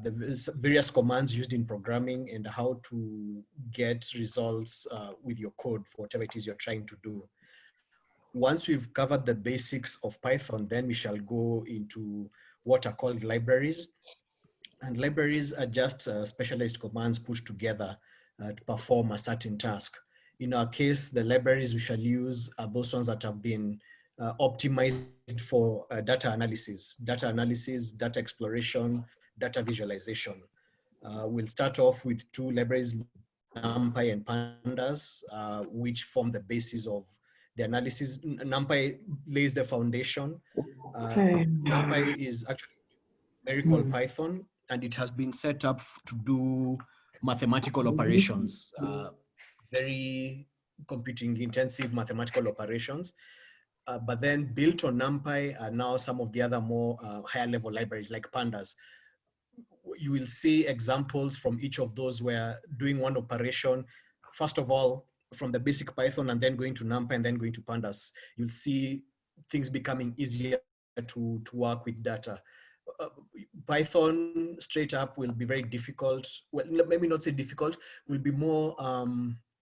the various commands used in programming, and how to get results with your code for whatever it is you're trying to do. Once we've covered the basics of Python, then we shall go into what are called libraries. And libraries are just specialized commands put together to perform a certain task. In our case, the libraries we shall use are those ones that have been optimized for data analysis, data exploration, data visualization. We'll start off with two libraries, NumPy and Pandas, which form the basis of the analysis. NumPy lays the foundation. NumPy is actually numerical Python, and it has been set up to do mathematical operations, very computing intensive mathematical operations. But then built on NumPy are now some of the other more higher level libraries like Pandas. You will see examples from each of those where doing one operation, first of all, from the basic Python and then going to NumPy and then going to Pandas, you'll see things becoming easier to work with data. Python straight up will be very difficult. Well, maybe not say difficult, will be more,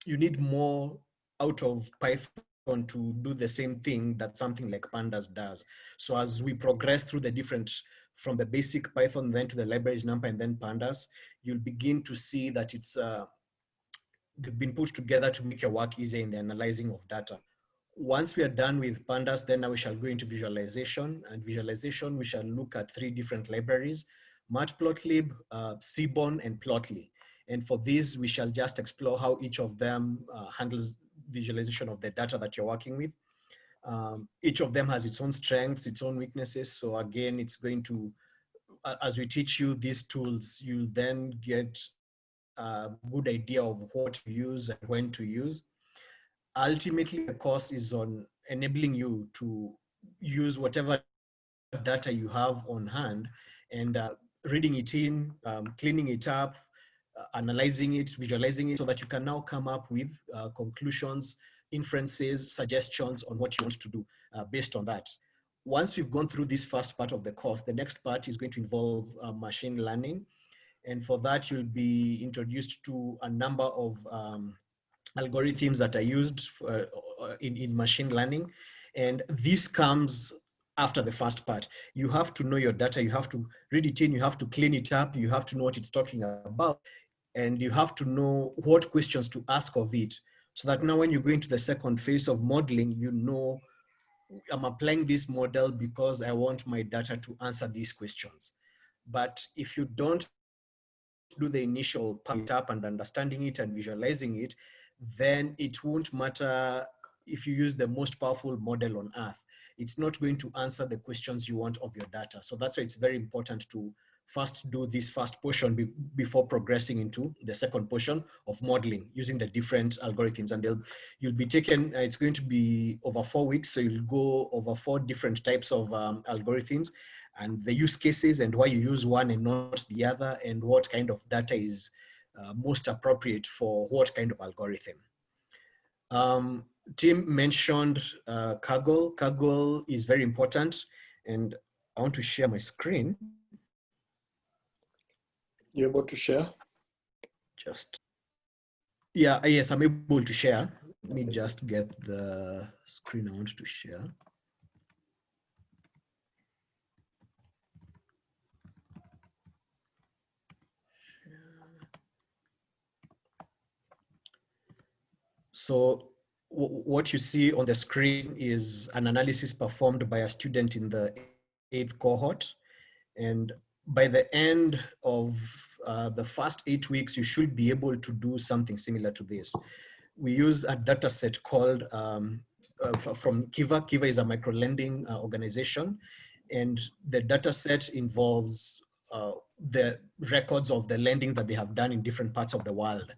you need more out of Python to do the same thing that something like Pandas does. So as we progress through the different, from the basic Python, then to the libraries NumPy and then Pandas, you'll begin to see that it's they've been put together to make your work easier in the analyzing of data. Once we are done with pandas, then now we shall go into visualization. And visualization, we shall look at 3 different libraries: Matplotlib, Seaborn, and Plotly. And for this, we shall just explore how each of them handles visualization of the data that you're working with. Each of them has its own strengths, its own weaknesses. So again, it's going to, as we teach you these tools, you'll then get a good idea of what to use and when to use. Ultimately, the course is on enabling you to use whatever data you have on hand and reading it in, cleaning it up, analyzing it, visualizing it, so that you can now come up with conclusions, inferences, suggestions on what you want to do based on that. Once we've gone through this first part of the course, the next part is going to involve machine learning. And for that, you'll be introduced to a number of algorithms that are used for, in machine learning. And this comes after the first part. You have to know your data, you have to read it in, you have to clean it up, you have to know what it's talking about, and you have to know what questions to ask of it, so that now when you go into the second phase of modeling, you know, I'm applying this model because I want my data to answer these questions. But if you don't do the initial pump up and understanding it and visualizing it, then it won't matter if you use the most powerful model on earth. It's not going to answer the questions you want of your data. So that's why it's very important to first do this first portion before progressing into the second portion of modeling using the different algorithms. And you'll be taken, it's going to be over 4 weeks. So you'll go over 4 different types of algorithms, and the use cases and why you use one and not the other, and what kind of data is most appropriate for what kind of algorithm. Tim mentioned Kaggle. Kaggle is very important, and I want to share my screen. You're able to share? Just, yeah, yes, I'm able to share. Let me just get the screen I want to share. So what you see on the screen is an analysis performed by a student in the 8th cohort. And by the end of the first 8 weeks, you should be able to do something similar to this. We use a data set called from Kiva. Kiva is a micro lending organization. And the data set involves the records of the lending that they have done in different parts of the world.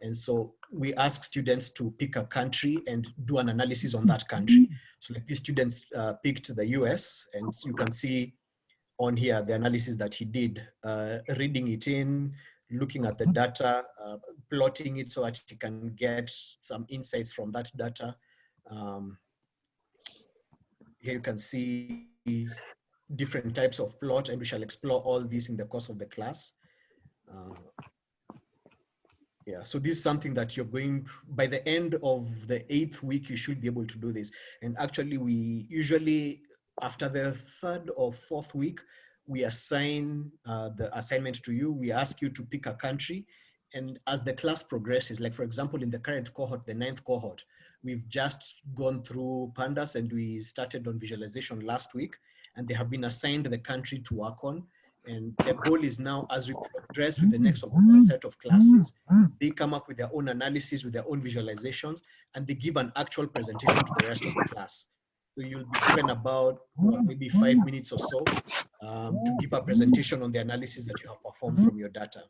And so we ask students to pick a country and do an analysis on that country. So like these students picked the US, and you can see on here the analysis that he did, reading it in, looking at the data, plotting it so that he can get some insights from that data. Here you can see different types of plot, and we shall explore all this in the course of the class. Yeah, so this is something that you're going, by the end of the 8th week, you should be able to do this. And actually, we usually, after the 3rd or 4th week, we assign the assignment to you. We ask you to pick a country. And as the class progresses, like for example, in the current cohort, the 9th cohort, we've just gone through pandas and we started on visualization last week, and they have been assigned the country to work on. And the goal is now, as we progress with the next set of classes, they come up with their own analysis, with their own visualizations, and they give an actual presentation to the rest of the class. So you'll be given about maybe 5 minutes or so to give a presentation on the analysis that you have performed from your data.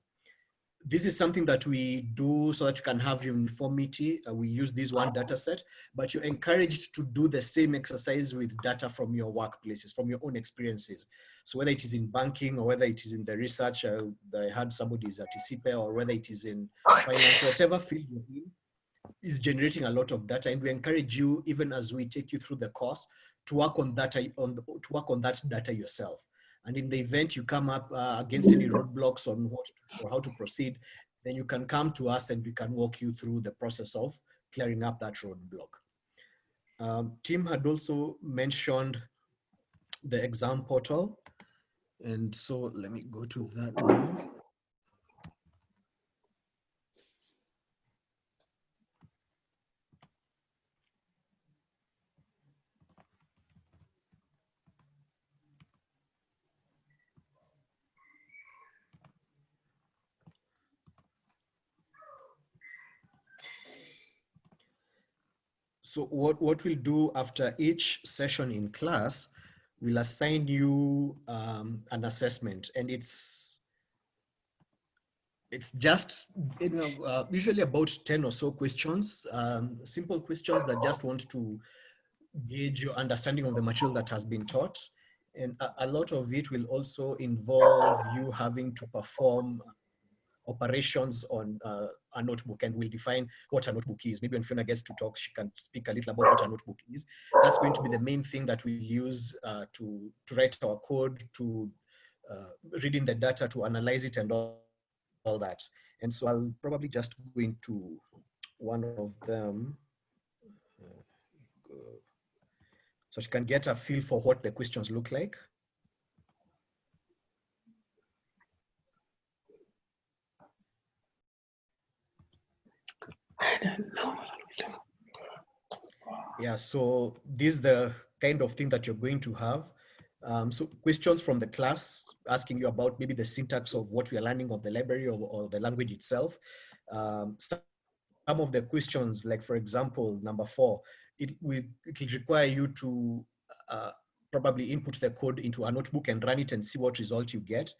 This is something that we do so that you can have uniformity. We use this one data set, but you're encouraged to do the same exercise with data from your workplaces, from your own experiences. So whether it is in banking or whether it is in the research, I had somebody is at ICIPE, or whether it is in finance, whatever field you're in, is generating a lot of data. And we encourage you, even as we take you through the course, to work on that, to work on that data yourself. And in the event you come up against any roadblocks on what or how to proceed, then you can come to us and we can walk you through the process of clearing up that roadblock. Tim had also mentioned the exam portal. And so let me go to that now. So what we'll do after each session in class, we'll assign you an assessment, and it's just usually about 10 or so questions, simple questions that just want to gauge your understanding of the material that has been taught. And a lot of it will also involve you having to perform operations on a notebook, and we'll define what a notebook is. Maybe when Fiona gets to talk, she can speak a little about what a notebook is. That's going to be the main thing that we use to write our code, to read in the data, to analyze it, and all that. And so I'll probably just go into one of them so you can get a feel for what the questions look like. I don't know. Yeah, so this is the kind of thing that you're going to have. So questions from the class asking you about maybe the syntax of what we are learning of the library or the language itself. Some of the questions, like for example, number 4, it will require you to probably input the code into a notebook and run it and see what result you get.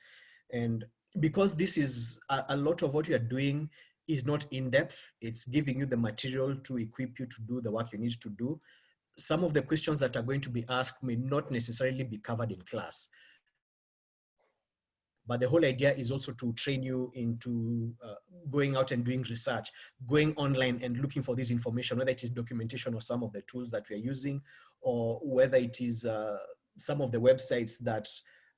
And because this is a lot of what you are doing is not in depth, it's giving you the material to equip you to do the work you need to do. Some of the questions that are going to be asked may not necessarily be covered in class. But the whole idea is also to train you into going out and doing research, going online and looking for this information, whether it is documentation or some of the tools that we are using, or whether it is some of the websites that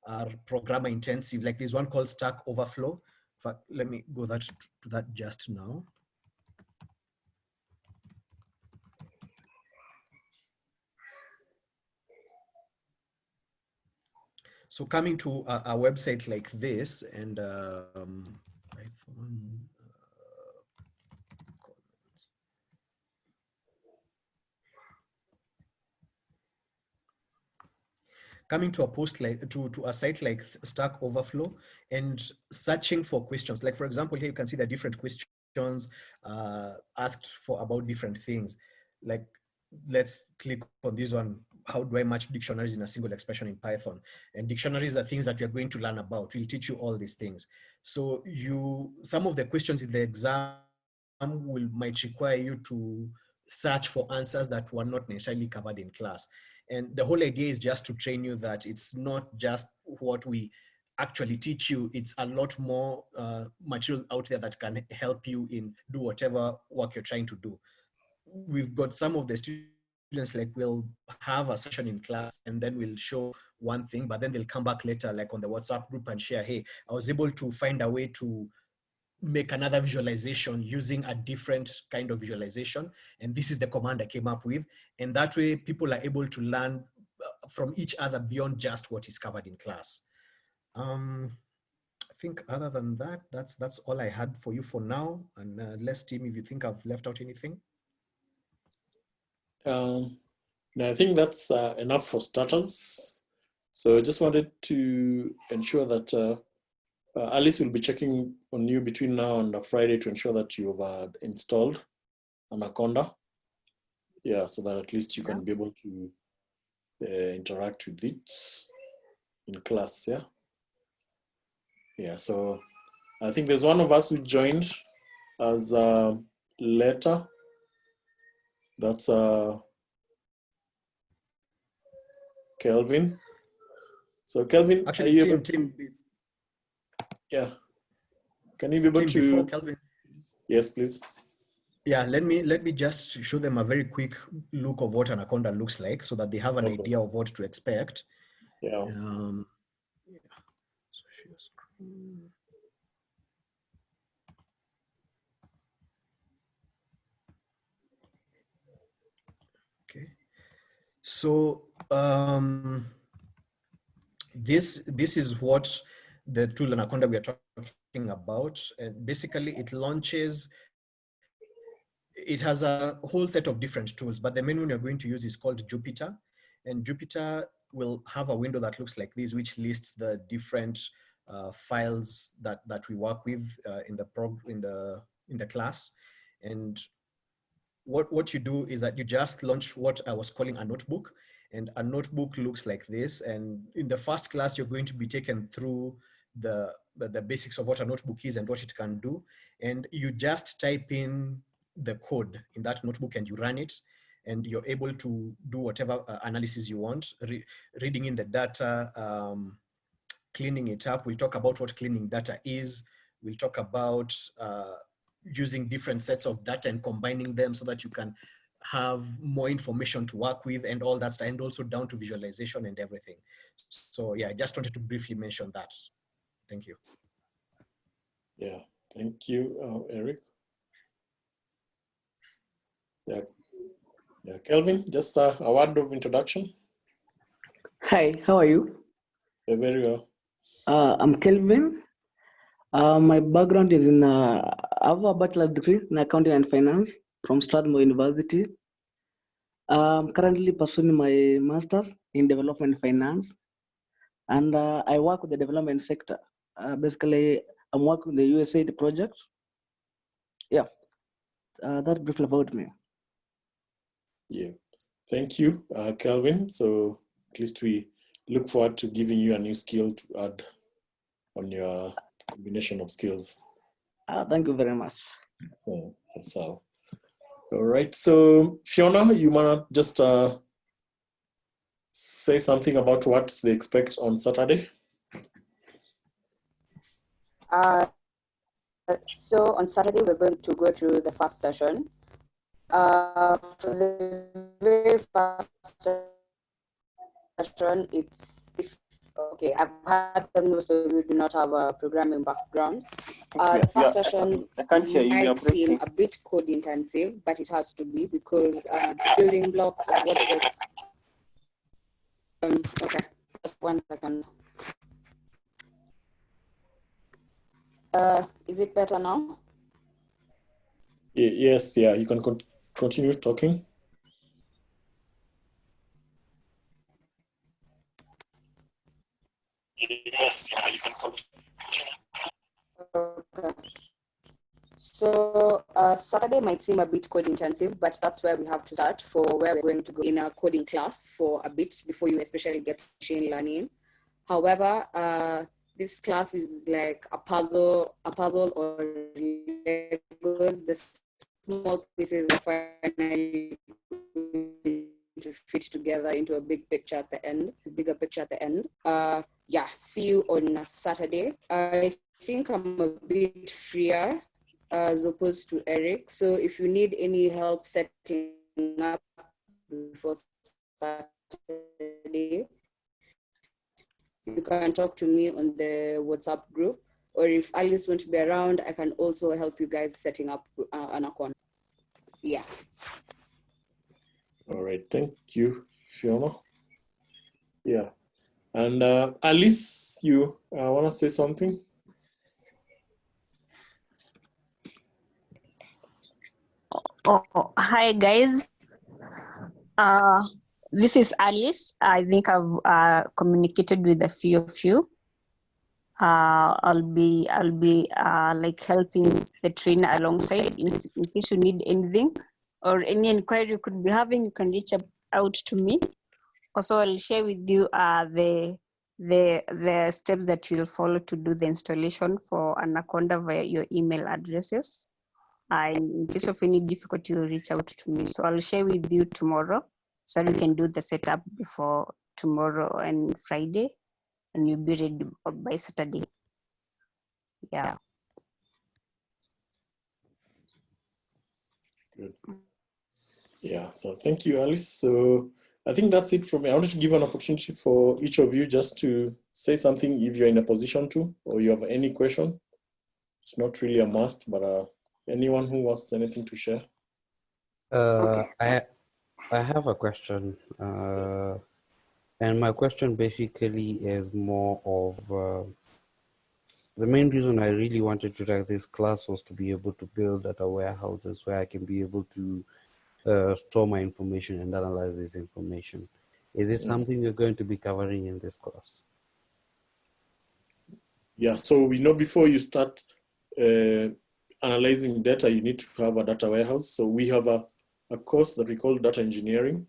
are programmer intensive, like there's one called Stack Overflow. In fact, let me go to that just now. So coming to a website like this, and Python, coming to a post like to a site like Stack Overflow and searching for questions. Like for example, here you can see the different questions asked for about different things. Like let's click on this one. How do I match dictionaries in a single expression in Python? And dictionaries are things that you're going to learn about. We'll teach you all these things. So some of the questions in the exam might require you to search for answers that were not necessarily covered in class. And the whole idea is just to train you that it's not just what we actually teach you, it's a lot more material out there that can help you in do whatever work you're trying to do. We've got some of the students, like we'll have a session in class and then we'll show one thing, but then they'll come back later, like on the WhatsApp group, and share, hey, I was able to find a way to make another visualization using a different kind of visualization. And this is the command I came up with. And that way people are able to learn from each other beyond just what is covered in class. I think other than that, that's all I had for you for now. And Les, team, if you think I've left out anything. No, I think that's enough for starters. So I just wanted to ensure that Alice will be checking on you between now and Friday to ensure that you've installed Anaconda. Yeah, so that at least you can be able to interact with it in class, yeah? Yeah, so I think there's one of us who joined as later. That's Kelvin. So Kelvin, actually, team. Yeah. Can you be able to? Before Kelvin. Yes, please. Yeah, let me just show them a very quick look of what Anaconda looks like so that they have an idea of what to expect. Yeah. Yeah. So share screen. Okay. So this is what the tool Anaconda we are talking about. And basically it launches. It has a whole set of different tools, but the main one you're going to use is called Jupyter. And Jupyter will have a window that looks like this, which lists the different files that we work with in the class. And what you do is that you just launch what I was calling a notebook. And a notebook looks like this. And in the first class, you're going to be taken through the basics of what a notebook is and what it can do. And you just type in the code in that notebook and you run it. And you're able to do whatever analysis you want, reading in the data, cleaning it up. We'll talk about what cleaning data is. We'll talk about using different sets of data and combining them so that you can have more information to work with and all that, and also down to visualization and everything. So yeah, I just wanted to briefly mention that. Thank you. Yeah, thank you, Eric. Yeah, Kelvin, just a word of introduction. Hi, how are you? Very well. I'm Kelvin. My background is in, I have a bachelor's degree in accounting and finance from Strathmore University. I'm currently pursuing my master's in development finance, and I work with the development sector. Basically, I'm working with the USAID project. Yeah, that's briefly about me. Yeah, thank you, Kelvin. So at least we look forward to giving you a new skill to add on your combination of skills. Thank you very much. So. All right, so Fiona, you wanna just say something about what they expect on Saturday? So on Saturday, we're going to go through the first session. For the very first session, okay, I've heard that most of you do not have a programming background. The first session I can't hear you. might seem a bit code intensive, but it has to be because the building blocks of what okay, just 1 second. Is it better now? Yes, yeah, you can continue talking. Yes, yeah, you can continue. Okay. So Saturday might seem a bit code intensive, but that's where we have to start for where we're going to go in a coding class for a bit before you especially get machine learning. However, this class is like a puzzle or Legos. The small pieces are finally to fit together into a big picture at the end, a bigger picture at the end. Yeah, see you on a Saturday. I think I'm a bit freer as opposed to Eric. So if you need any help setting up before Saturday, you can talk to me on the WhatsApp group. Or if Alice won't be around, I can also help you guys setting up an account. Yeah. All right, thank you, Fiona. Yeah, and Alice, you want to say something? Oh, hi guys. This is Alice. I think I've communicated with a few of you. I'll be like helping the trainer alongside. In case you need anything or any inquiry you could be having, you can reach out to me. Also, I'll share with you the steps that you'll follow to do the installation for Anaconda via your email addresses. In case of any difficulty, you'll reach out to me. So I'll share with you tomorrow so we can do the setup before tomorrow and Friday, and you'll be ready by Saturday. Yeah. Good. Yeah, so thank you, Alice. So I think that's it from me. I wanted to give an opportunity for each of you just to say something if you're in a position to, or you have any question. It's not really a must, but anyone who wants anything to share? I have a question, and my question basically is more of the main reason I really wanted to take this class was to be able to build data warehouses where I can be able to store my information and analyze this information. Is it something we're going to be covering in this class? Yeah, so we know before you start analyzing data, you need to have a data warehouse. So we have a a course that we call data engineering.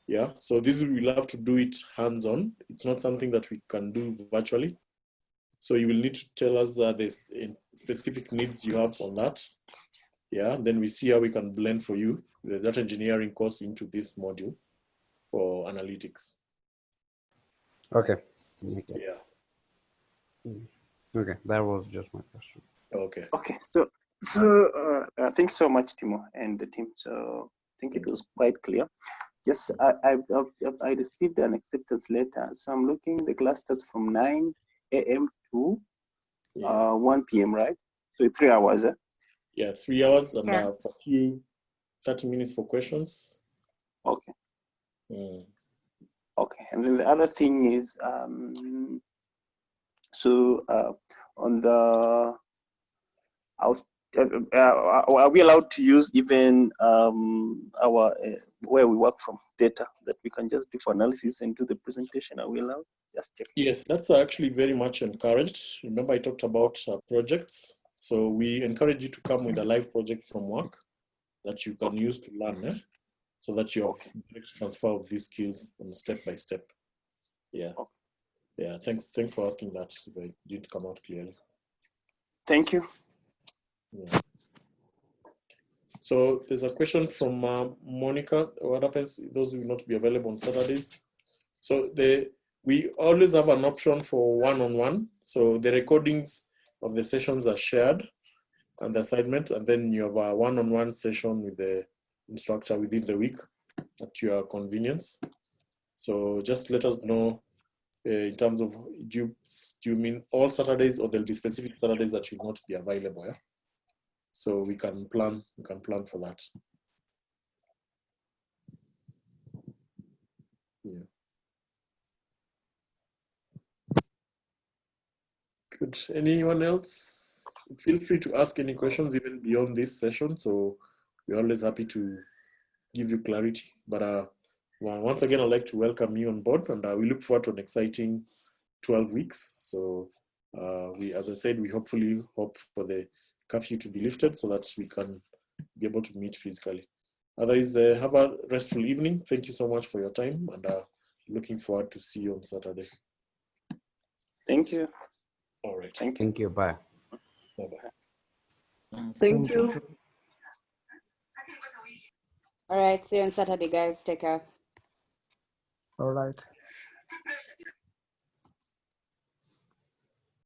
Yeah, so this we'll have to do it hands-on. It's not something that we can do virtually. So you will need to tell us the specific needs you have on that. Yeah, then we see how we can blend for you the data engineering course into this module for analytics. Okay. Yeah. Okay, that was just my question. Okay. Okay, so thanks so much, Timo and the team. So I think it was quite clear. Yes, I received an acceptance letter. So I'm looking, the class starts from 9 a.m. to 1 p.m., right? So it's 3 hours, eh? Yeah, 3 hours and Yeah. for a few 30 minutes for questions. Okay. Mm. Okay, and then the other thing is, on the, are we allowed to use even our where we work from data that we can just do for analysis and do the presentation? Are we allowed? Just check. Yes, that's actually very much encouraged. Remember I talked about projects. So we encourage you to come with a live project from work that you can use to learn, so that you have direct transfer of these skills on step by step. Yeah. Yeah, thanks for asking that. It didn't come out clearly. Thank you. Yeah. So there's a question from Monica. What happens if those will not be available on Saturdays? So we always have an option for one-on-one. So the recordings of the sessions are shared and the assignment, and then you have a one-on-one session with the instructor within the week at your convenience. So just let us know in terms of, do you mean all Saturdays, or there'll be specific Saturdays that will not be available? Yeah. So we can plan for that. Yeah. Good. Anyone else? Feel free to ask any questions even beyond this session. So we're always happy to give you clarity. But once again, I'd like to welcome you on board, and we look forward to an exciting 12 weeks. So as I said, we hopefully hope for the curfew to be lifted so that we can be able to meet physically. Otherwise, have a restful evening. Thank you so much for your time, and looking forward to see you on Saturday. Thank you. All right. Thank you. Bye. Bye-bye. Thank you. All right, see you on Saturday, guys. Take care. All right.